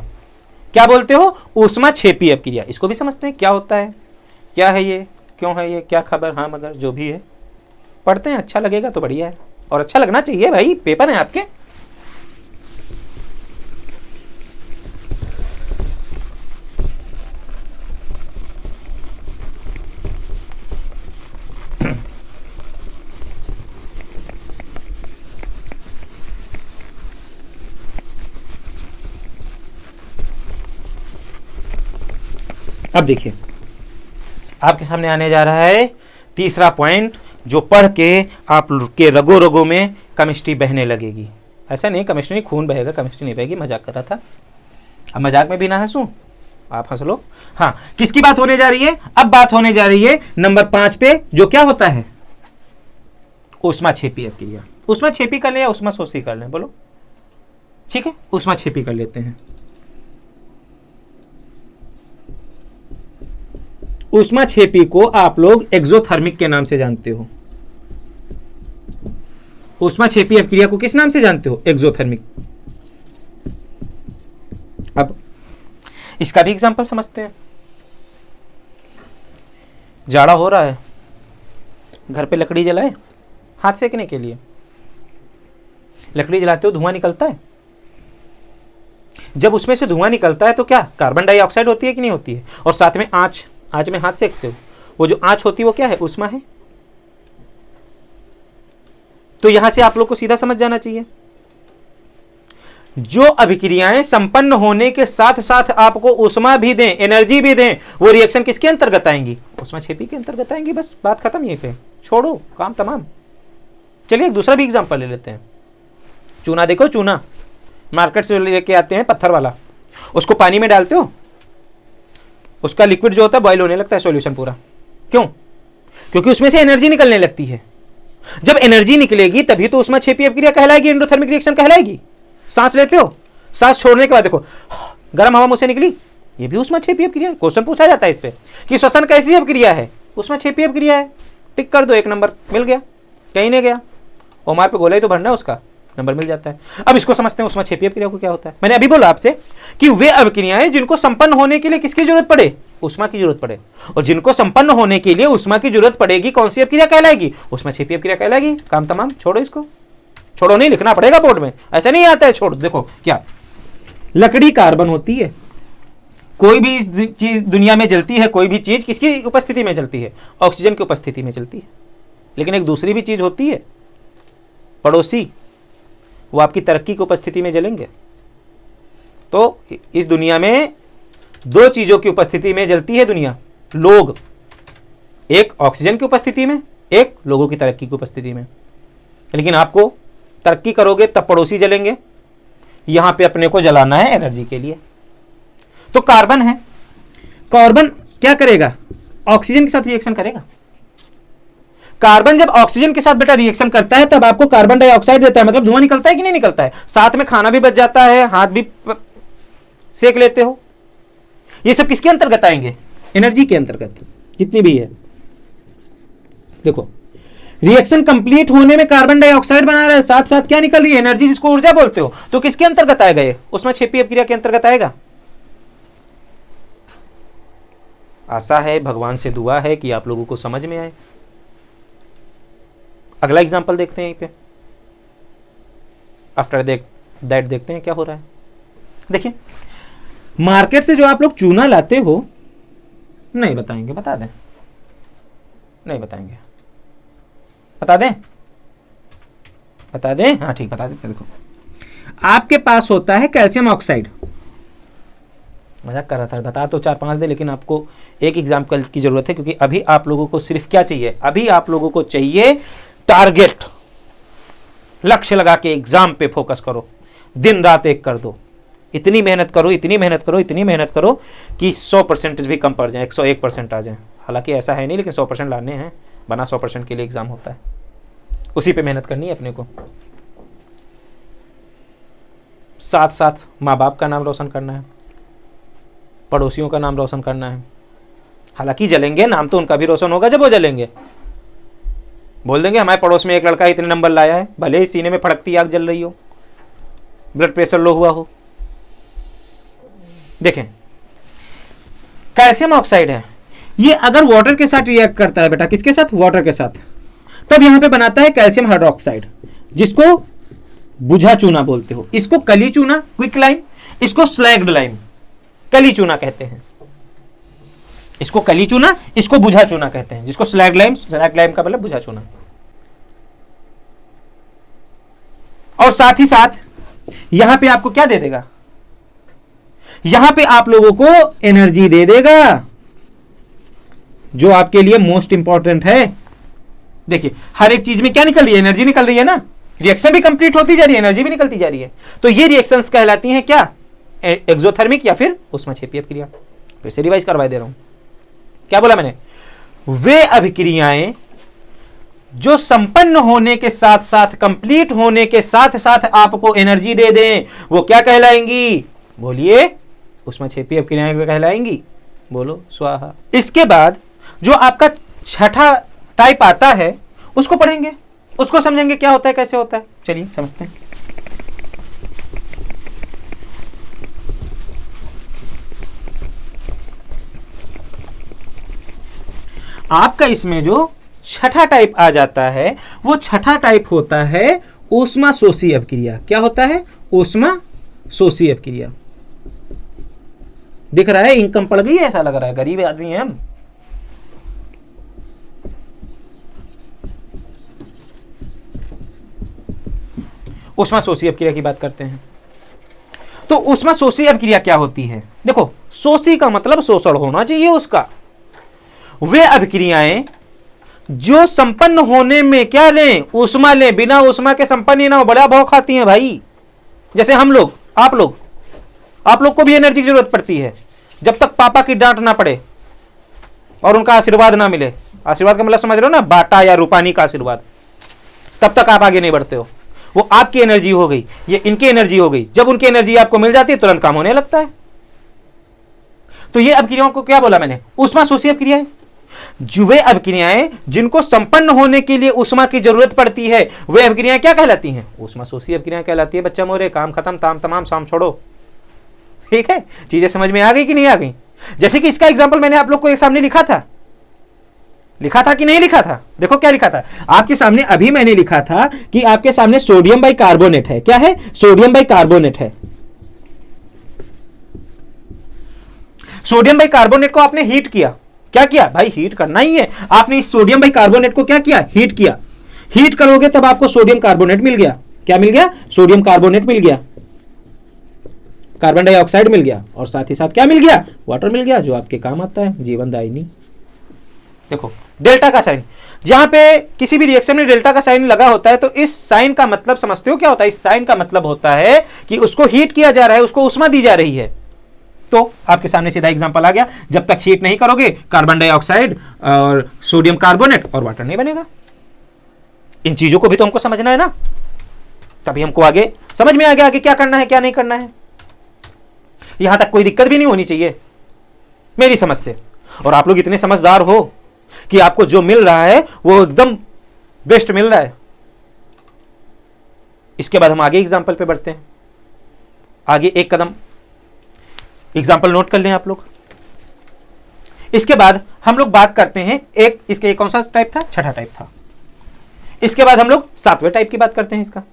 S1: क्या बोलते हो, ऊष्माक्षेपी अभिक्रिया। इसको भी समझते हैं क्या होता है, क्या है ये, क्यों है ये, क्या खबर, हाँ मगर जो भी है पढ़ते हैं, अच्छा लगेगा तो बढ़िया है, और अच्छा लगना चाहिए भाई, पेपर है आपके। अब देखिए आपके सामने आने जा रहा है तीसरा पॉइंट, जो पढ़ के आप के रगों रगों में केमिस्ट्री बहने लगेगी। ऐसा नहीं केमिस्ट्री नहीं, खून बहेगा, केमिस्ट्री नहीं बहेगी, मजाक कर रहा था। अब मजाक में भी ना हंसूं, आप हंस लो। हाँ, किसकी बात होने जा रही है, अब बात होने जा रही है नंबर 5 पे, जो क्या होता है, ऊष्माक्षेपी अभिक्रिया। ऊष्माक्षेपी कर ले या ऊष्माशोषी कर लें, बोलो। ठीक है, ऊष्माक्षेपी कर लेते हैं। ऊष्माक्षेपी को आप लोग एक्सोथर्मिक के नाम से जानते हो। ऊष्माक्षेपी अभिक्रिया को किस नाम से जानते हो, एक्सोथर्मिक। अब इसका भी एग्जांपल समझते हैं। जाड़ा हो रहा है, घर पे लकड़ी जलाए हाथ सेकने के लिए। लकड़ी जलाते हो धुआं निकलता है। जब उसमें से धुआं निकलता है तो क्या, कार्बन डाइऑक्साइड होती है कि नहीं होती है, और साथ में आंच में हाथ सेकते हो, वो जो आंच होती है वो क्या है, ऊष्मा है। तो यहां से आप लोग को सीधा समझ जाना चाहिए, जो अभिक्रियाएं संपन्न होने के साथ साथ आपको ऊष्मा भी दें, एनर्जी भी दें, वो रिएक्शन किसके अंतर्गत आएंगी, ऊष्माक्षेपी के अंतर्गत आएंगी। बस बात खत्म, यहीं पे छोड़ो, काम तमाम। चलिए एक दूसरा भी एग्जांपल ले लेते हैं। चूना देखो, चूना मार्केट से लेके आते हैं पत्थर वाला, उसको पानी में डालते हो, उसका लिक्विड जो होता है बॉयल होने लगता है, सॉल्यूशन पूरा। क्यों, क्योंकि उसमें से एनर्जी निकलने लगती है। जब एनर्जी निकलेगी तभी तो ऊष्माक्षेपी अभिक्रिया कहलाएगी, एंडोथर्मिक रिएक्शन कहलाएगी। सांस लेते हो, सांस छोड़ने के बाद देखो गर्म हवा मुंह से निकली, ये भी ऊष्माक्षेपी अभिक्रिया है। क्वेश्चन पूछा जाता है इस पे कि श्वसन कैसी अभिक्रिया है, ऊष्माक्षेपी अभिक्रिया है। टिक कर दो, 1 नंबर मिल गया, कहीं नहीं गया। ओमार पे गोला ही तो भरना है, उसका नंबर मिल जाता है। अब इसको समझते हैं ऊष्माक्षेपी अभिक्रिया को क्या होता है। मैंने अभी बोला आपसे कि वे अभिक्रियाएं जिनको संपन्न होने के लिए किसकी जरूरत पड़े, ऊष्मा की जरूरत पड़े, और जिनको संपन्न होने के लिए ऊष्मा की जरूरत पड़ेगी, कौन सी अपक्रिया कहलाएगी? ऊष्माक्षेपी अपक्रिया कहलाएगी। काम तमाम। छोड़ो इसको, छोड़ो नहीं, लिखना पड़ेगा बोर्ड में, ऐसा नहीं आता है छोड़। देखो क्या, लकड़ी कार्बन होती है, कोई भी चीज दुनिया में जलती है, कोई भी चीज किसकी उपस्थिति में जलती है? ऑक्सीजन की उपस्थिति में जलती है। लेकिन एक दूसरी भी चीज होती है, पड़ोसी, वो आपकी तरक्की की उपस्थिति में जलेंगे। तो इस दुनिया में दो चीजों की उपस्थिति में जलती है दुनिया, लोग, एक ऑक्सीजन की उपस्थिति में, एक लोगों की तरक्की की उपस्थिति में। लेकिन आपको तरक्की करोगे तब पड़ोसी जलेंगे, यहां पे अपने को जलाना है एनर्जी के लिए। तो कार्बन है, कार्बन क्या करेगा? ऑक्सीजन के साथ रिएक्शन करेगा। कार्बन जब ऑक्सीजन के साथ बेटा रिएक्शन करता है तब आपको कार्बन डाइऑक्साइड देता है, मतलब धुआं निकलता है कि नहीं निकलता है? साथ में खाना भी बच जाता है, हाथ भी सेक लेते हो। ये सब किसके अंतर्गत आएंगे? एनर्जी के अंतर्गत, जितनी भी है। देखो, रिएक्शन कंप्लीट होने में कार्बन डाइऑक्साइड बना रहा है, साथ साथ क्या निकल रही है? एनर्जी, जिसको ऊर्जा बोलते हो। तो किसके अंतर्गत आएगा ये? ऊष्माक्षेपी अपक्रिया के अंतर्गत आएगा। आशा है, भगवान से दुआ है कि आप लोगों को समझ में आए। अगला एग्जांपल देखते हैं यहीं पे। आफ्टर दैट देखते हैं क्या हो रहा है। देखिए, मार्केट से जो आप लोग चूना लाते हो, नहीं बताएंगे, बता दें, नहीं बताएंगे, बता दें, बता दें, हाँ ठीक, बता दें। देखो, आपके पास होता है कैल्शियम ऑक्साइड, मजाक कर रहा था, बता तो 4-5 दे, लेकिन आपको एक एग्जाम्पल की जरूरत है, क्योंकि अभी आप लोगों को सिर्फ क्या चाहिए? अभी आप लोगों को चाहिए टारगेट, लक्ष्य लगा के एग्जाम पे फोकस करो, दिन रात एक कर दो, इतनी मेहनत करो, इतनी मेहनत करो, इतनी मेहनत करो कि 100% भी कम पड़ जाए, 101% आ जाए। हालांकि ऐसा है नहीं, लेकिन 100% लाने हैं, बना 100% के लिए एग्जाम होता है, उसी पे मेहनत करनी है अपने को। साथ साथ माँ बाप का नाम रोशन करना है, पड़ोसियों का नाम रोशन करना है। हालांकि जलेंगे, नाम तो उनका भी रोशन होगा जब वो जलेंगे। बोल देंगे हमारे पड़ोस में एक लड़का इतने नंबर लाया है, भले ही सीने में फड़कती आग जल रही हो, ब्लड प्रेशर लो हुआ हो। देखें, कैल्शियम ऑक्साइड है, ये अगर वाटर के साथ रिएक्ट करता है बेटा, किसके साथ? वाटर के साथ, तब यहां पे बनाता है कैल्शियम हाइड्रोक्साइड, जिसको बुझा चूना बोलते हो। इसको कली चूना, क्विक लाइम, इसको स्लैग्ड लाइम, कली चूना कहते हैं। इसको कली चूना, इसको बुझा चूना कहते हैं, जिसको स्लैग लाइम का मतलब बुझा चूना। और साथ ही साथ यहां पे आपको क्या दे देगा? यहां पे आप लोगों को एनर्जी दे देगा, जो आपके लिए मोस्ट इंपॉर्टेंट है। देखिए, हर एक चीज में क्या निकल रही है? एनर्जी निकल रही है ना। रिएक्शन भी कंप्लीट होती जा रही है, एनर्जी भी निकलती जा रही है। तो ये रिएक्शंस कहलाती हैं क्या? एक्सोथर्मिक या फिर ऊष्माक्षेपी अपक्रिया। फिर से रिवाइज करवा दे रहा हूं, क्या बोला मैंने? वे अभिक्रियाएं जो संपन्न होने के साथ साथ, कंप्लीट होने के साथ साथ आपको एनर्जी दे दें, वो क्या कहलाएंगी? बोलिए, ऊष्माक्षेपी अपक्रियाएं कहलाएंगी। बोलो स्वाहा। इसके बाद जो आपका छठा टाइप आता है, उसको पढ़ेंगे, उसको समझेंगे क्या होता है, कैसे होता है। चलिए समझते हैं। आपका इसमें जो छठा टाइप आ जाता है, वो छठा टाइप होता है ऊष्मा शोषी अपक्रिया। क्या होता है? ऊष्मा शोषी अपक्रिया। दिख रहा है, इंक कम पड़ गई है, ऐसा लग रहा है, गरीब आदमी है हम। ऊष्मा शोषी अपक्रिया की बात करते हैं। तो ऊष्मा शोषी अपक्रिया क्या होती है? देखो, शोषी का मतलब शोषण होना चाहिए उसका। वे अभिक्रियाएं जो संपन्न होने में क्या लें? ऊष्मा लें। बिना ऊष्मा के संपन्न ही ना हो, बड़ा भाव खाती हैं भाई। जैसे हम लोग, आप लोग को भी एनर्जी की जरूरत पड़ती है। जब तक पापा की डांट ना पड़े और उनका आशीर्वाद ना मिले, आशीर्वाद का मतलब समझ रहे हो ना, बाटा या रूपानी का आशीर्वाद, तब तक आप आगे नहीं बढ़ते हो। वो आपकी एनर्जी हो गई, ये इनकी एनर्जी हो गई। जब उनकी एनर्जी आपको मिल जाती है, तुरंत काम होने लगता है। तो ये अपक्रियाओं को क्या बोला मैंने? ऊष्मा शोषी अपक्रियाएं। वे अपक्रियाएं जिनको संपन्न होने के लिए ऊष्मा की जरूरत पड़ती है, वे अपक्रियाएं क्या कहलाती हैं? ऊष्मा शोषी अपक्रियाएं कहलाती है। बच्चा मोरे, काम खत्म, ताम तमाम, शाम छोड़ो। ठीक है, चीजें समझ में आ गई कि नहीं आ गई? जैसे कि इसका एग्जाम्पल मैंने आप लोग को एक सामने लिखा था कि नहीं लिखा था? देखो क्या लिखा था आपके सामने, अभी मैंने लिखा था कि आपके सामने सोडियम बाइकार्बोनेट है। क्या है? सोडियम बाइकार्बोनेट है। सोडियम बाइकार्बोनेट को आपने हीट किया। क्या किया भाई? हीट करना ही है। आपने इस सोडियम बाइकार्बोनेट को क्या किया? हीट किया। हीट करोगे तब आपको सोडियम कार्बोनेट मिल गया। क्या मिल गया? सोडियम कार्बोनेट मिल गया, कार्बन डाइऑक्साइड मिल गया, और साथ ही साथ क्या मिल गया? वाटर मिल गया, जो आपके काम आता है, जीवनदायिनी। देखो डेल्टा का साइन, जहां पे किसी भी रिएक्शन में डेल्टा का साइन लगा होता है तो इस साइन का मतलब समझते हो क्या होता है? इस साइन का मतलब होता है कि उसको हीट किया जा रहा है, उसको उष्मा दी जा रही है। तो आपके सामने सीधा एग्जांपल आ गया, जब तक हीट नहीं करोगे कार्बन डाइऑक्साइड और सोडियम कार्बोनेट और वाटर नहीं बनेगा। इन चीजों को भी तो हमको समझना है ना, तभी हमको आगे समझ में आ गया आगे क्या करना है क्या नहीं करना है। यहां तक कोई दिक्कत भी नहीं होनी चाहिए मेरी समझ से। और आप लोग इतने समझदार हो कि आपको जो मिल रहा है वो एकदम बेस्ट मिल रहा है। इसके बाद हम आगे एग्जाम्पल पे बढ़ते हैं। आगे एक कदम एग्जाम्पल नोट कर लें आप लोग। इसके बाद हम लोग बात करते हैं एक, इसके कौन सा टाइप था? छठा टाइप था। इसके बाद हम लोग सातवें टाइप की बात करते हैं।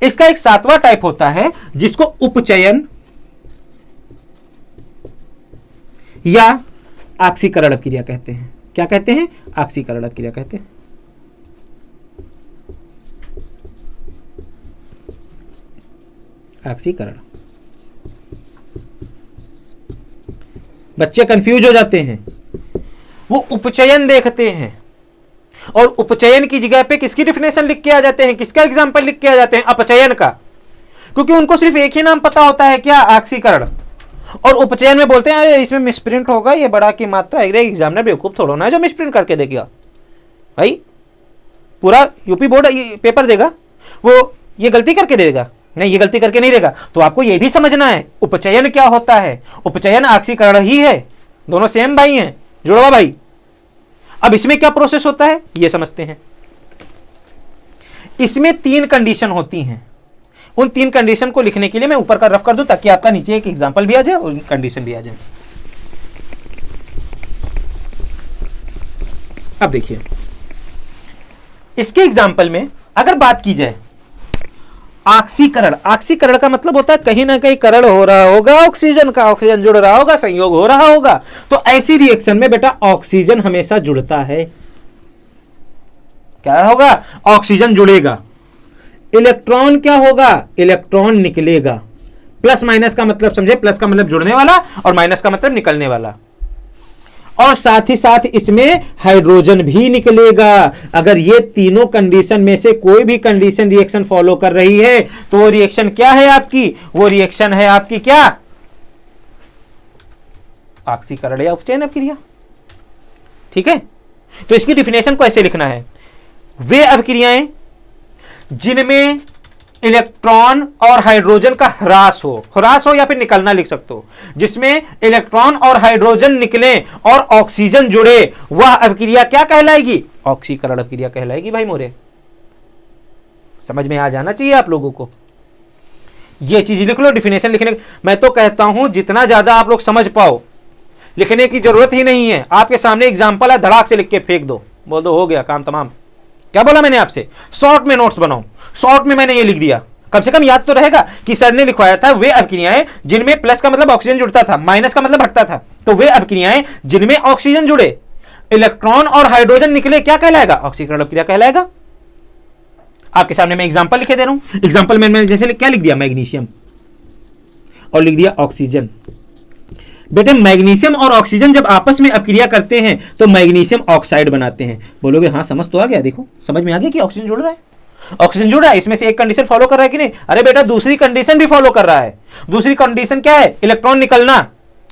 S1: इसका एक सातवां टाइप होता है जिसको उपचयन या ऑक्सीकरण अपक्रिया कहते हैं। क्या कहते हैं? ऑक्सीकरण अपक्रिया कहते हैं। ऑक्सीकरण। बच्चे कंफ्यूज हो जाते हैं, वो उपचयन देखते हैं और उपचयन की जगह पे किसकी डिफिनेशन लिख के आ जाते हैं, किसका एग्जाम्पल लिख के आ जाते हैं? अपचयन का। क्योंकि उनको सिर्फ एक ही नाम पता होता है, क्या? ऑक्सीकरण। और उपचयन में बोलते हैं अरे इसमें मिसप्रिंट होगा, ये बड़ा की मात्रा। एग्जामिनर बेवकूफ थोड़ा ना है जो मिसप्रिंट करके देगा भाई। पूरा यूपी बोर्ड ये पेपर देगा, वो ये गलती करके देगा? नहीं, ये गलती करके नहीं देगा। तो आपको ये भी समझना है उपचयन क्या होता है। उपचयन ऑक्सीकरण ही है, दोनों सेम भाई हैं, जुड़वा भाई। अब इसमें क्या प्रोसेस होता है ये समझते हैं। इसमें 3 कंडीशन होती हैं। उन 3 कंडीशन को लिखने के लिए मैं ऊपर का रफ कर दूं ताकि आपका नीचे एक एग्जांपल भी आ जाए और कंडीशन भी आ जाए। अब देखिए इसके एग्जांपल में अगर बात की जाए ऑक्सीकरण, ऑक्सीकरण का मतलब होता है कहीं ना कहीं करण हो रहा होगा ऑक्सीजन का, ऑक्सीजन जुड़ रहा होगा, संयोग हो रहा होगा। तो ऐसी रिएक्शन में बेटा ऑक्सीजन हमेशा जुड़ता है। क्या होगा? ऑक्सीजन जुड़ेगा। इलेक्ट्रॉन क्या होगा? इलेक्ट्रॉन निकलेगा। प्लस माइनस का मतलब समझे, प्लस का मतलब जुड़ने वाला और माइनस का मतलब निकलने वाला। और साथ ही साथ इसमें हाइड्रोजन भी निकलेगा। अगर ये तीनों कंडीशन में से कोई भी कंडीशन रिएक्शन फॉलो कर रही है तो वो रिएक्शन क्या है आपकी? वो रिएक्शन है आपकी क्या? ऑक्सीकरण या उपचयन अपक्रिया। ठीक है, तो इसकी डिफिनेशन को ऐसे लिखना है, वे अपक्रियाएं जिनमें इलेक्ट्रॉन और हाइड्रोजन का ह्रास हो या फिर निकलना लिख सकते हो, जिसमें इलेक्ट्रॉन और हाइड्रोजन निकले और ऑक्सीजन जुड़े, वह अपक्रिया क्या कहलाएगी? ऑक्सीकरण अपक्रिया कहलाएगी भाई मोरे। समझ में आ जाना चाहिए आप लोगों को। यह चीज लिख लो, डिफिनेशन लिखने। मैं तो कहता हूं जितना ज्यादा आप लोग समझ पाओ लिखने की जरूरत ही नहीं है। आपके सामने एग्जाम्पल है, धड़ाक से लिख के फेंक दो, बोल दो हो गया काम तमाम। क्या बोला मैंने आपसे? शॉर्ट में नोट्स बनाओ। शॉर्ट में मैंने ये लिख दिया, कम से कम याद तो रहेगा कि सर ने लिखवाया था वे अपक्रियाएं जिनमें प्लस का मतलब ऑक्सीजन जुड़ता था, माइनस का मतलब हटता था। तो वे अपक्रियाएं जिनमें ऑक्सीजन जुड़े, इलेक्ट्रॉन और हाइड्रोजन निकले, क्या कहलाएगा? ऑक्सीकरण अपक्रिया कहलाएगा। आपके सामने मैं एग्जांपल लिखे दे रहा हूं। एग्जांपल में मैंने जैसे क्या लिख दिया? मैग्नीशियम, और लिख दिया ऑक्सीजन। बेटे मैग्नीशियम और ऑक्सीजन जब आपस में अपक्रिया करते हैं तो मैग्नीशियम ऑक्साइड बनाते हैं। बोलोगे हाँ समझ तो आ गया, देखो समझ में आ गया कि ऑक्सीजन जुड़ रहा है, ऑक्सीजन जुड़ रहा है। इसमें से एक कंडीशन फॉलो कर रहा है कि नहीं? अरे बेटा दूसरी कंडीशन भी फॉलो कर रहा है। दूसरी कंडीशन क्या है? इलेक्ट्रॉन निकलना।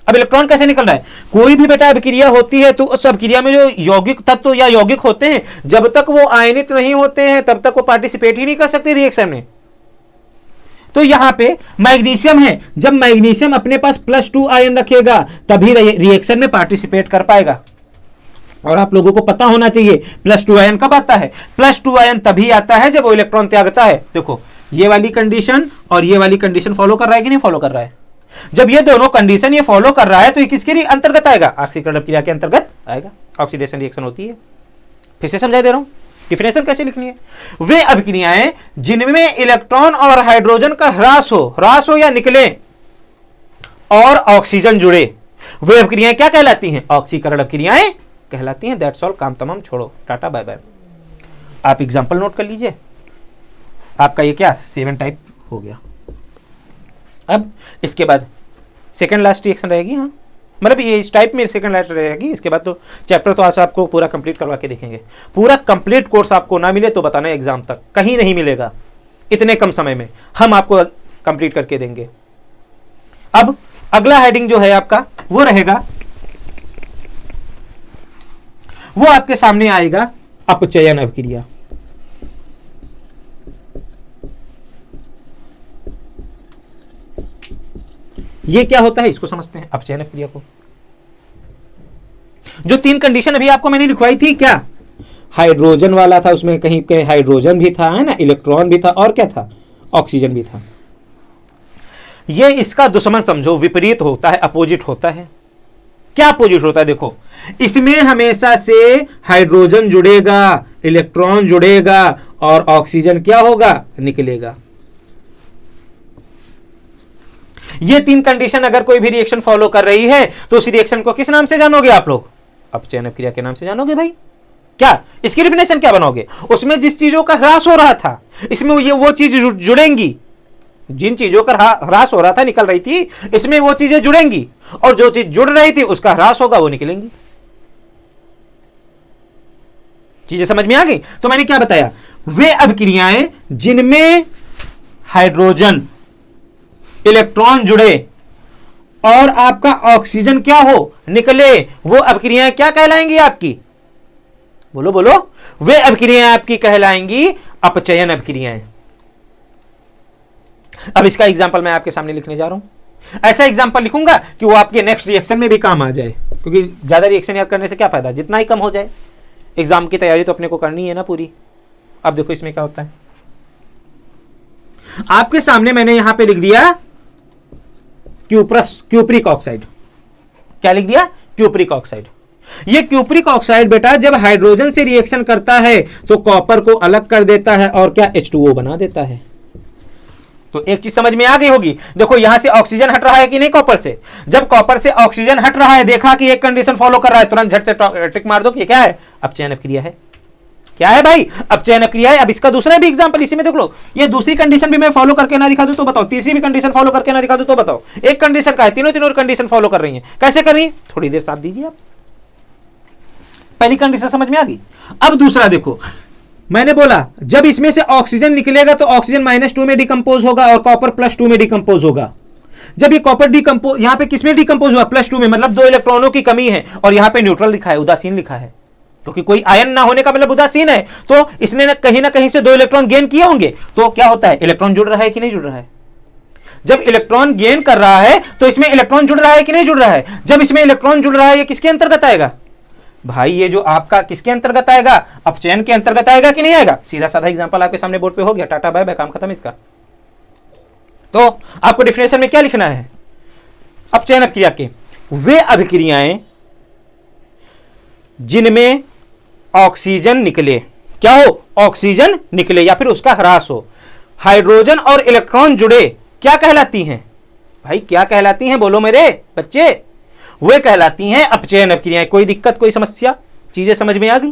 S1: अब इलेक्ट्रॉन कैसे निकल रहा है? कोई भी बेटा अपक्रिया होती है तो उस अपक्रिया में जो यौगिक तत्व या यौगिक होते हैं, जब तक वो आयनित नहीं होते हैं तब तक वो पार्टिसिपेट ही नहीं कर सकते रिएक्शन में। तो यहां पे मैग्नीशियम है, जब मैग्नीशियम अपने पास +2 आयन रखेगा तभी रिएक्शन में पार्टिसिपेट कर पाएगा। और आप लोगों को पता होना चाहिए +2 आयन कब आता है? +2 आयन तभी आता है जब वो इलेक्ट्रॉन त्यागता है। देखो ये वाली कंडीशन और ये वाली कंडीशन फॉलो कर रहा है कि नहीं फॉलो कर रहा है? जब ये दोनों कंडीशन ये फॉलो कर रहा है तो ये किसके अंतर्गत आएगा? ऑक्सीकरण क्रिया के अंतर्गत आएगा। ऑक्सीडेशन रिएक्शन होती है। फिर से समझा दे रहा हूं डिफिनेशन कैसे लिखनी है। वे अभिक्रियाएं जिनमें इलेक्ट्रॉन और हाइड्रोजन का ह्रास हो या निकले और ऑक्सीजन जुड़े, वे अभिक्रियाएं क्या कहलाती हैं? ऑक्सीकरण अभिक्रियाएं कहलाती हैं। That's all. काम तमाम, छोड़ो, टाटा बाय बाय। आप एग्जांपल नोट कर लीजिए। आपका ये क्या 7 टाइप हो गया। अब इसके बाद सेकंड लास्ट रिएक्शन रहेगी। हाँ, मतलब ये इस टाइप में सेकंड लास्ट रहेगी। इसके बाद तो चैप्टर तो आज आपको पूरा कंप्लीट करवा के देखेंगे। पूरा कंप्लीट कोर्स आपको ना मिले तो बताना, एग्जाम तक कहीं नहीं मिलेगा इतने कम समय में। हम आपको कंप्लीट करके देंगे। अब अगला हेडिंग जो है आपका वो रहेगा, वो आपके सामने आएगा अपचयन अभिक्रिया। ये क्या होता है इसको समझते हैं, अपचयन अभिक्रिया को। जो 3 कंडीशन अभी आपको मैंने लिखवाई थी, क्या हाइड्रोजन वाला था, उसमें कहीं कहीं हाइड्रोजन भी था, है ना, इलेक्ट्रॉन भी था, और क्या था, ऑक्सीजन भी था। ये इसका दुश्मन समझो, विपरीत होता है, अपोजिट होता है। क्या अपोजिट होता है? देखो, इसमें हमेशा से हाइड्रोजन जुड़ेगा, इलेक्ट्रॉन जुड़ेगा और ऑक्सीजन क्या होगा? निकलेगा। ये 3 कंडीशन अगर कोई भी रिएक्शन फॉलो कर रही है तो उस रिएक्शन को किस नाम से जानोगे आप लोग? अपचयन अभिक्रिया के नाम से जानोगे भाई। क्या इसकी डेफिनेशन क्या बनाओगे? उसमें जिस चीजों का ह्रास हो रहा था, इसमें ये वो चीज जुड़ेंगी। जिन चीजों का ह्रास हो रहा था, निकल रही थी, इसमें वो चीजें जुड़ेंगी, और जो चीज जुड़ रही थी उसका ह्रास होगा, वो निकलेंगी। चीजें समझ में आ गई? तो मैंने क्या बताया, वे अभिक्रियाएं जिनमें हाइड्रोजन, इलेक्ट्रॉन जुड़े और आपका ऑक्सीजन क्या हो, निकले, वो अभिक्रियाएं क्या कहलाएंगी आपकी? बोलो बोलो। वे अभिक्रियाएं आपकी कहलाएंगी अपचयन अभिक्रियाएं। अब इसका एग्जांपल मैं आपके सामने लिखने जा रहा हूं। ऐसा एग्जांपल लिखूंगा कि वो आपके नेक्स्ट रिएक्शन में भी काम आ जाए, क्योंकि ज्यादा रिएक्शन याद करने से क्या फायदा, जितना ही कम हो जाए। एग्जाम की तैयारी तो अपने को करनी है ना पूरी। अब देखो इसमें क्या होता है। आपके सामने मैंने यहां पे लिख दिया क्यूप्रिक ऑक्साइड। क्या लिख दिया? Cupric oxide. ये क्यूप्रिक ऑक्साइड बेटा जब हाइड्रोजन से रिएक्शन करता है तो कॉपर को अलग कर देता है और क्या H2O बना देता है। तो एक चीज समझ में आ गई होगी। देखो यहां से ऑक्सीजन हट रहा है कि नहीं कॉपर से। जब कॉपर से ऑक्सीजन हट रहा है, देखा कि एक कंडीशन फॉलो कर रहा है, तुरंत झट से टिक मार दो कि क्या है? अपचयन अभिक्रिया है। क्या है भाई? अपचयन अभिक्रिया है। अब इसका दूसरा भी एग्जांपल इसी में देख लो। ये दूसरी कंडीशन भी मैं फॉलो करके ना दिखा दूं तो बताओ, तीसरी भी कंडीशन फॉलो करके ना दिखा दूं तो बताओ। एक कंडीशन का है, तीनों कंडीशन फॉलो कर रही है। कैसे कर रही है? थोड़ी देर साथ दीजिए आप। पहली कंडीशन समझ में आ गई। अब दूसरा देखो, मैंने बोला जब इसमें से ऑक्सीजन निकलेगा तो ऑक्सीजन -2 में डिकम्पोज होगा और कॉपर +2 में डिकम्पोज होगा। जब ये कॉपर डिकम्पोज, यहां पे किसमें डिकम्पोज हुआ? +2 में, मतलब 2 इलेक्ट्रॉनों की कमी है, और यहां पे न्यूट्रल लिखा है, उदासीन लिखा है, क्योंकि कोई आयन ना होने का मतलब उदासीन है। तो इसने ना कहीं से 2 इलेक्ट्रॉन गेन किए होंगे। तो क्या होता है? इलेक्ट्रॉन जुड़ रहा है कि नहीं जुड़ रहा है? जब इलेक्ट्रॉन गेन कर रहा है तो इसमें इलेक्ट्रॉन जुड़ रहा है कि नहीं जुड़ रहा है? जब इसमें इलेक्ट्रॉन जुड़ रहा है, ये किसके अंतर्गत आएगा भाई? ये जो आपका किसके अंतर्गत आएगा? अपचयन के अंतर्गत आएगा कि नहीं आएगा? सीधा साधा एग्जांपल आपके सामने बोर्ड पे हो गया। टाटा बाय बाय, काम खत्म इसका। तो आपको डेफिनेशन में क्या लिखना है? अपचयन अभिक्रिया के वे अभिक्रियाएं जिनमें ऑक्सीजन निकले, क्या हो? ऑक्सीजन निकले या फिर उसका ह्रास हो, हाइड्रोजन और इलेक्ट्रॉन जुड़े, क्या कहलाती हैं भाई? क्या कहलाती हैं? बोलो मेरे बच्चे। वे कहलाती हैं अपचयन अभिक्रियाएं। कोई दिक्कत, कोई समस्या? चीजें समझ में आ गई।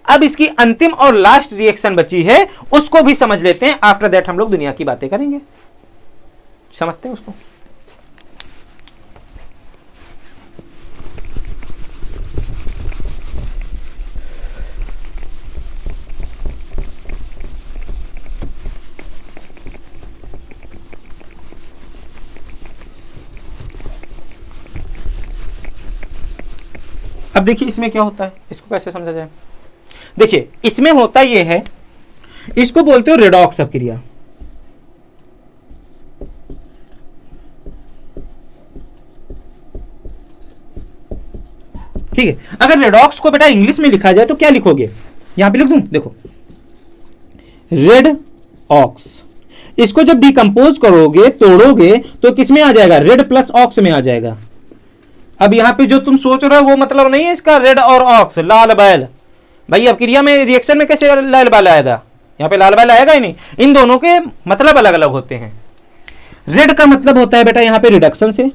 S1: अब इसकी अंतिम और लास्ट रिएक्शन बची है, उसको भी समझ लेते हैं। आफ्टर दैट हम लोग दुनिया की बातें करेंगे। समझते हैं उसको। अब देखिए इसमें क्या होता है, इसको कैसे समझा जाए। देखिए इसमें होता यह है, इसको बोलते हो रेडॉक्स अभिक्रिया। ठीक है, अगर रेडॉक्स को बेटा इंग्लिश में लिखा जाए तो क्या लिखोगे? यहां पे लिख दूं, देखो रेड ऑक्स। इसको जब डिकम्पोज करोगे, तोड़ोगे, तो किस में आ जाएगा? रेड प्लस ऑक्स में आ जाएगा। अब यहां पे जो तुम सोच रहे हो वो मतलब नहीं है इसका रेड और ऑक्स, लाल बैल। भाई अब क्रिया में, रिएक्शन में कैसे लाल बैल आएगा? यहां पे लाल बैल आएगा ही नहीं। इन दोनों के मतलब अलग अलग होते हैं। रेड का मतलब होता है बेटा यहां पे रिडक्शन से,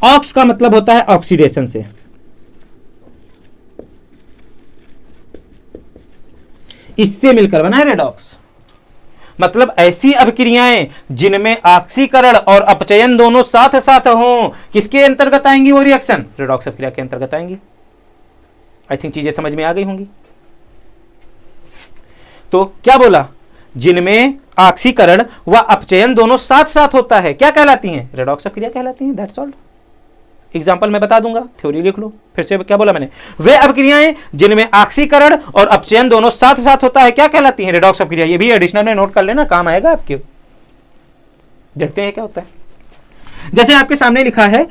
S1: ऑक्स का मतलब होता है ऑक्सीडेशन से। इससे मिलकर बना है रेडॉक्स। मतलब ऐसी अभिक्रियाएं जिनमें ऑक्सीकरण और अपचयन दोनों साथ साथ हों, किसके अंतर्गत आएंगी वो रिएक्शन? रेडॉक्स अभिक्रिया के अंतर्गत आएंगी। आई थिंक चीजें समझ में आ गई होंगी। तो क्या बोला? जिनमें ऑक्सीकरण व अपचयन दोनों साथ साथ होता है, क्या कहलाती हैं? रेडॉक्स अभिक्रिया कहलाती हैं। That's all. एग्जाम्पल मैं बता दूंगा, थ्योरी लिख लो। फिर से क्या बोला मैंने? वे अभिक्रियाएं जिनमें ऑक्सीकरण और अपचयन दोनों साथ साथ होता है, क्या कहलाती हैं? रेडॉक्स अभिक्रिया। ये भी एडिशनल में नोट कर लेना, काम आएगा आपके। देखते हैं क्या होता है। जैसे आपके सामने लिखा है,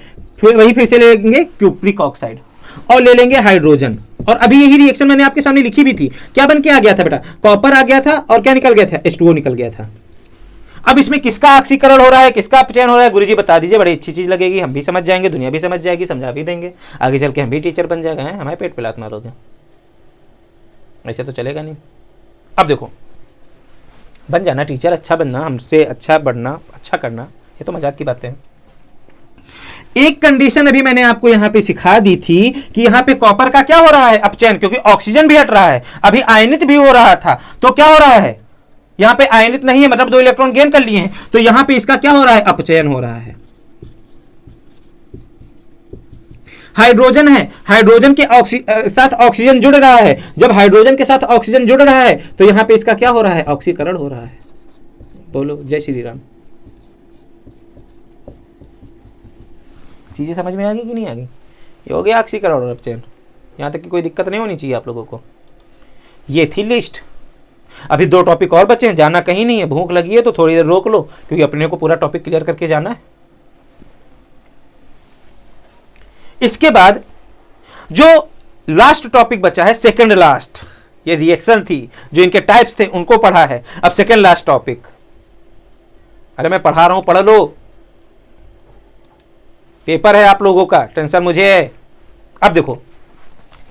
S1: वही फिर से ले लेंगे क्यूप्रिक ऑक्साइड और ले लेंगे हाइड्रोजन। और अभी यही रिएक्शन मैंने आपके सामने लिखी भी थी। क्या बन के आ गया था बेटा? कॉपर आ गया था और क्या निकल गया था? H2O निकल गया था। अब इसमें किसका ऑक्सीकरण हो रहा है, किसका अपचयन हो रहा है? गुरुजी बता दीजिए, बड़ी अच्छी चीज लगेगी, हम भी समझ जाएंगे, दुनिया भी समझ जाएगी, समझा भी देंगे, आगे चल के हम भी टीचर बन जाएगा। हमारे पेट पे लात मारोगे, ऐसे तो चलेगा नहीं। अब देखो, बन जाना टीचर, अच्छा बनना, हमसे अच्छा बढ़ना, अच्छा करना, ये तो मजाक की बातें हैं। एक कंडीशन अभी मैंने आपको यहां पे सिखा दी थी कि यहां पे कॉपर का क्या हो रहा है? अपचयन, क्योंकि ऑक्सीजन भी हट रहा है, अभी आयनित भी हो रहा था। तो क्या हो रहा है? यहां पे आयनित नहीं है, मतलब 2 इलेक्ट्रॉन गेन कर लिए हैं, तो यहां पे इसका क्या हो रहा है? अपचयन हो रहा है। हाइड्रोजन है, हाइड्रोजन के साथ ऑक्सीजन जुड़ रहा है। जब हाइड्रोजन के साथ ऑक्सीजन जुड़ रहा है तो यहां पे इसका क्या हो रहा है? ऑक्सीकरण हो रहा है। बोलो जय श्री राम। चीजें समझ में आ गई कि नहीं आ गई? ये हो गया ऑक्सीकरण और अपचयन। यहां तक कि कोई दिक्कत नहीं होनी चाहिए आप लोगों को। ये थी लिस्ट। अभी 2 टॉपिक और बचे हैं, जाना कहीं नहीं है। भूख लगी है तो थोड़ी देर रोक लो, क्योंकि अपने को पूरा टॉपिक क्लियर करके जाना है। इसके बाद जो लास्ट टॉपिक बचा है, सेकंड लास्ट, ये रिएक्शन थी, जो इनके टाइप्स थे उनको पढ़ा है। अब सेकंड लास्ट टॉपिक, अरे मैं पढ़ा रहा हूं, पढ़ लो, पेपर है आप लोगों का, टेंशन मुझे है। अब देखो,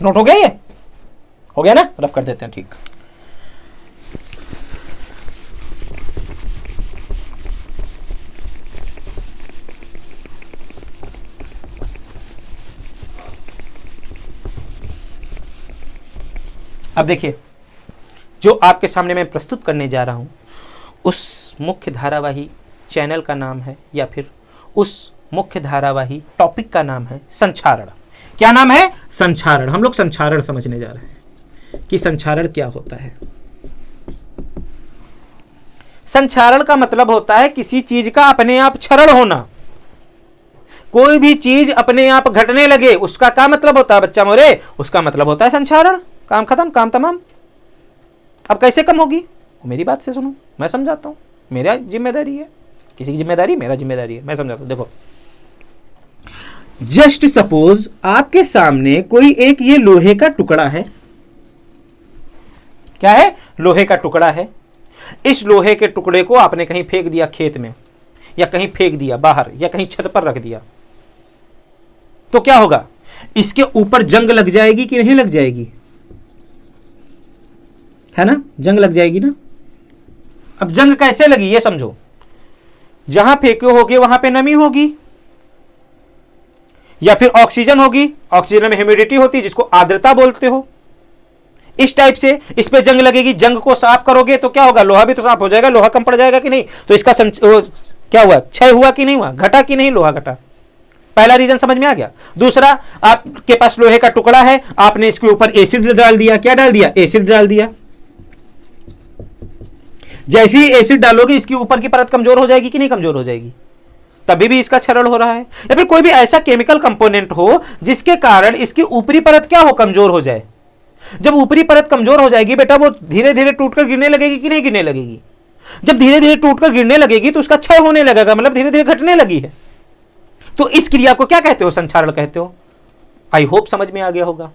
S1: नोट हो गया? ये हो गया ना? रफ कर देते हैं, ठीक। अब देखिए, जो आपके सामने मैं प्रस्तुत करने जा रहा हूं, उस मुख्य धारावाही चैनल का नाम है, या फिर उस मुख्य धारावाही टॉपिक का नाम है संक्षारण। क्या नाम है? संक्षारण। हम लोग संक्षारण समझने जा रहे हैं कि संक्षारण क्या होता है। संक्षारण का मतलब होता है किसी चीज का अपने आप क्षरण होना। कोई भी चीज अपने आप घटने लगे, उसका क्या मतलब होता है बच्चा मोरे? उसका मतलब होता है संक्षारण। काम खत्म, काम तमाम। अब कैसे कम होगी? मेरी बात से सुनो, मैं समझाता हूं। मेरा जिम्मेदारी है, किसी की जिम्मेदारी, मेरा जिम्मेदारी है, मैं समझाता हूं। देखो, जस्ट सपोज आपके सामने कोई एक ये लोहे का टुकड़ा है। क्या है? लोहे का टुकड़ा है। इस लोहे के टुकड़े को आपने कहीं फेंक दिया, खेत में, या कहीं फेंक दिया बाहर, या कहीं छत पर रख दिया, तो क्या होगा? इसके ऊपर जंग लग जाएगी कि नहीं लग जाएगी? है ना? जंग लग जाएगी ना। अब जंग कैसे लगी ये समझो। जहां फेंके होगे वहां पे नमी होगी, या फिर ऑक्सीजन होगी। ऑक्सीजन में ह्यूमिडिटी होती है, जिसको आर्द्रता बोलते हो। इस टाइप से इस पे जंग लगेगी। जंग को साफ करोगे तो क्या होगा? लोहा भी तो साफ हो जाएगा। लोहा कम पड़ जाएगा कि नहीं? तो इसका क्या हुआ? क्षय हुआ कि नहीं हुआ? घटा कि नहीं? लोहा घटा। पहला रीजन समझ में आ गया। दूसरा, आपके पास लोहे का टुकड़ा है, आपने इसके ऊपर एसिड डाल दिया। क्या डाल दिया? एसिड डाल दिया। जैसे ही एसिड डालोगे, इसकी ऊपर की परत कमजोर हो जाएगी कि नहीं कमजोर हो जाएगी? तभी भी इसका क्षरण हो रहा है। या फिर कोई भी ऐसा केमिकल कंपोनेंट हो जिसके कारण इसकी ऊपरी परत क्या हो? कमजोर हो जाए। जब ऊपरी परत कमजोर हो जाएगी बेटा, वो धीरे धीरे टूटकर गिरने लगेगी कि नहीं गिरने लगेगी? जब धीरे धीरे टूटकर गिरने लगेगी तो उसका क्षय होने लगेगा, मतलब धीरे धीरे घटने लगी है। तो इस क्रिया को क्या कहते हो? संक्षारण कहते हो। आई होप समझ में आ गया होगा।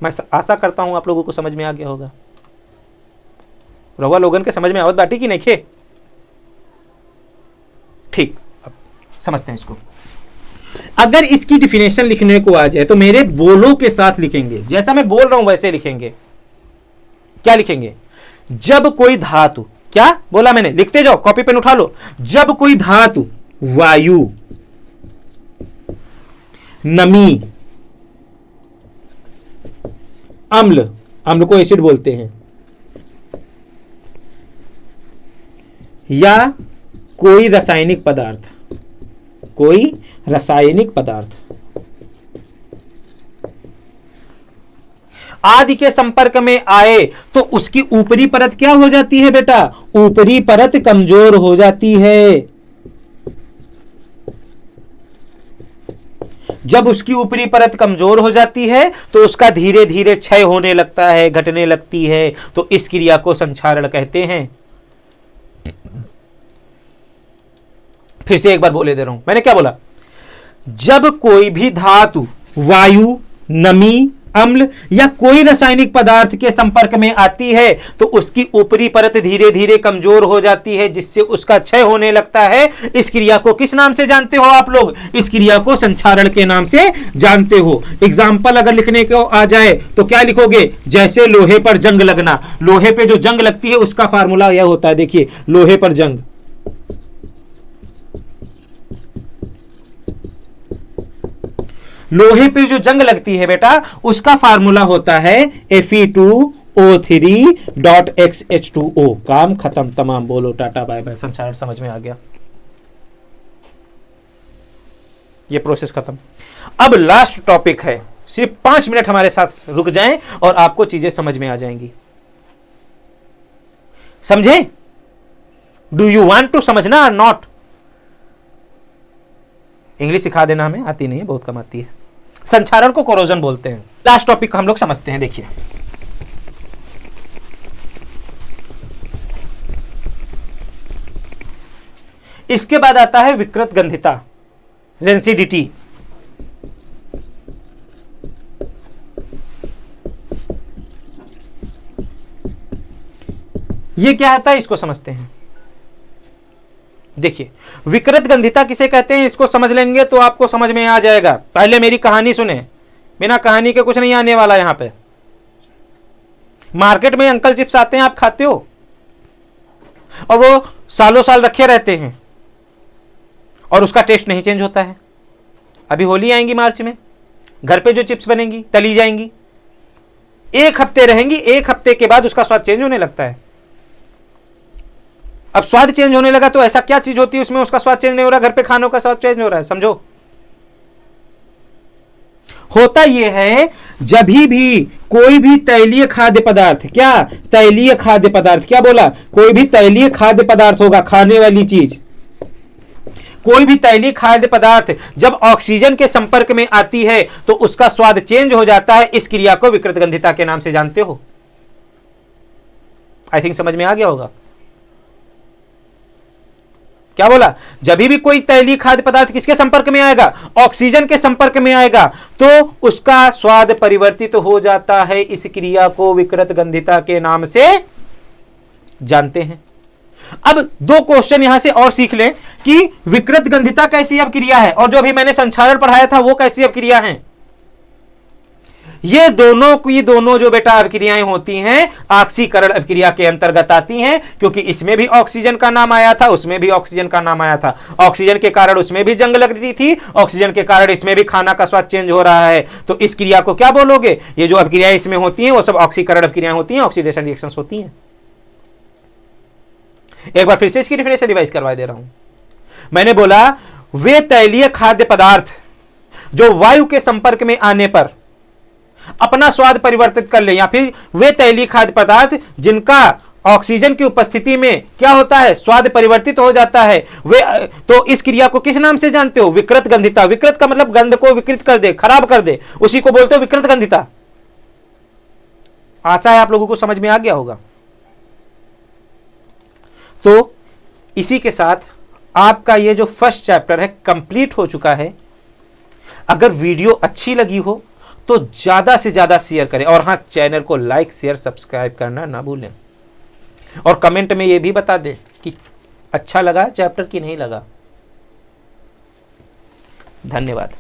S1: मैं आशा करता हूं आप लोगों को समझ में आ गया होगा। रहुआ लोगन के समझ में आवत बाटी की नहीं खे? ठीक, अब समझते हैं इसको। अगर इसकी डिफिनेशन लिखने को आ जाए तो मेरे बोलो के साथ लिखेंगे, जैसा मैं बोल रहा हूं वैसे लिखेंगे। क्या लिखेंगे? जब कोई धातु, क्या बोला मैंने, लिखते जाओ, कॉपी पेन उठा लो। जब कोई धातु वायु, नमी, अम्ल, अम्ल को एसिड बोलते हैं, या कोई रासायनिक पदार्थ, कोई रासायनिक पदार्थ आदि के संपर्क में आए तो उसकी ऊपरी परत क्या हो जाती है बेटा? ऊपरी परत कमजोर हो जाती है। जब उसकी ऊपरी परत कमजोर हो जाती है तो उसका धीरे धीरे क्षय होने लगता है, घटने लगती है, तो इस क्रिया को संक्षारण कहते हैं। फिर से एक बार बोले दे रहा हूं, मैंने क्या बोला? जब कोई भी धातु वायु, नमी, अम्ल या कोई रासायनिक पदार्थ के संपर्क में आती है तो उसकी ऊपरी परत धीरे धीरे कमजोर हो जाती है, जिससे उसका क्षय होने लगता है। इस क्रिया को किस नाम से जानते हो आप लोग? इस क्रिया को संक्षारण के नाम से जानते हो। एग्जाम्पल अगर लिखने को आ जाए तो क्या लिखोगे? जैसे लोहे पर जंग लगना। लोहे पे जो जंग लगती है उसका फार्मूला यह होता है, देखिए, लोहे पर जंग, लोहे पे जो जंग लगती है बेटा उसका फार्मूला होता है Fe2O3.XH2O। काम खत्म, तमाम, बोलो टाटा बाय बाय। संक्षारण समझ में आ गया? ये प्रोसेस खत्म। अब लास्ट टॉपिक है, सिर्फ 5 मिनट हमारे साथ रुक जाएं और आपको चीजें समझ में आ जाएंगी। समझे? डू यू वांट टू समझना और नॉट? इंग्लिश सिखा देना, हमें आती नहीं है, बहुत कम आती है। संक्षारण को कोरोजन बोलते हैं। लास्ट टॉपिक को हम लोग समझते हैं, देखिए। इसके बाद आता है विकृत गंधिता, रेंसिडिटी। ये क्या आता है इसको समझते हैं। देखिए, विकृत गंधिता किसे कहते हैं इसको समझ लेंगे तो आपको समझ में आ जाएगा। पहले मेरी कहानी सुने, बिना कहानी के कुछ नहीं आने वाला। यहां पे मार्केट में अंकल चिप्स आते हैं, आप खाते हो, और वो सालों साल रखे रहते हैं और उसका टेस्ट नहीं चेंज होता है। अभी होली आएंगी मार्च में, घर पे जो चिप्स बनेंगी तली जाएंगी, 1 हफ्ते रहेंगी, 1 हफ्ते के बाद उसका स्वाद चेंज होने लगता है। अब स्वाद चेंज होने लगा तो ऐसा क्या चीज होती है उसमें उसका स्वाद चेंज नहीं हो रहा? घर पे खानों का स्वाद चेंज हो रहा है, समझो। होता यह है जब भी कोई भी तैलीय खाद्य पदार्थ, क्या तैलीय खाद्य पदार्थ, क्या बोला? कोई भी तैलीय खाद्य पदार्थ होगा, खाने वाली चीज, कोई भी तैलीय खाद्य पदार्थ जब ऑक्सीजन के संपर्क में आती है तो उसका स्वाद चेंज हो जाता है। इस क्रिया को विकृत गंधिता के नाम से जानते हो। आई थिंक समझ में आ गया होगा। क्या बोला? जब भी कोई तैलीय खाद्य पदार्थ किसके संपर्क में आएगा? ऑक्सीजन के संपर्क में आएगा तो उसका स्वाद परिवर्तित हो जाता है। इस क्रिया को विकृत गंधिता के नाम से जानते हैं। अब 2 क्वेश्चन यहां से और सीख लें कि विकृत गंधिता कैसी अपक्रिया है और जो अभी मैंने संक्षारण पढ़ाया था वो कैसी अपक्रिया है। ये दोनों की दोनों जो बेटा अपक्रियाएं होती हैं ऑक्सीकरण अपक्रिया के अंतर्गत आती हैं, क्योंकि इसमें भी ऑक्सीजन का नाम आया था, उसमें भी ऑक्सीजन का नाम आया था। ऑक्सीजन के कारण उसमें भी जंग लगती थी, ऑक्सीजन के कारण इसमें भी खाना का स्वाद चेंज हो रहा है। तो इस क्रिया को क्या बोलोगे? ये जो अपक्रियाएं इसमें होती हैं वो सब ऑक्सीकरण अपक्रियाएं होती हैं, ऑक्सीडेशन रिएक्शंस होती हैं। एक बार फिर से इसकी डेफिनेशन रिवाइज करवा दे रहा हूं। मैंने बोला वे तैलीय खाद्य पदार्थ जो वायु के संपर्क में आने पर अपना स्वाद परिवर्तित कर ले, या फिर वे तैलीय खाद्य पदार्थ जिनका ऑक्सीजन की उपस्थिति में क्या होता है? स्वाद परिवर्तित हो जाता है। वे तो इस क्रिया को किस नाम से जानते हो? विकृत गंधिता। विकृत का मतलब गंध को विकृत कर दे, खराब कर दे, उसी को बोलते हो विकृत गंधिता। आशा है आप लोगों को समझ में आ गया होगा। तो इसी के साथ आपका ये जो फर्स्ट चैप्टर है कंप्लीट हो चुका है। अगर वीडियो अच्छी लगी हो तो ज्यादा से ज्यादा शेयर करें, और हां, चैनल को लाइक शेयर सब्सक्राइब करना ना भूलें। और कमेंट में ये भी बता दे कि अच्छा लगा चैप्टर कि नहीं लगा। धन्यवाद।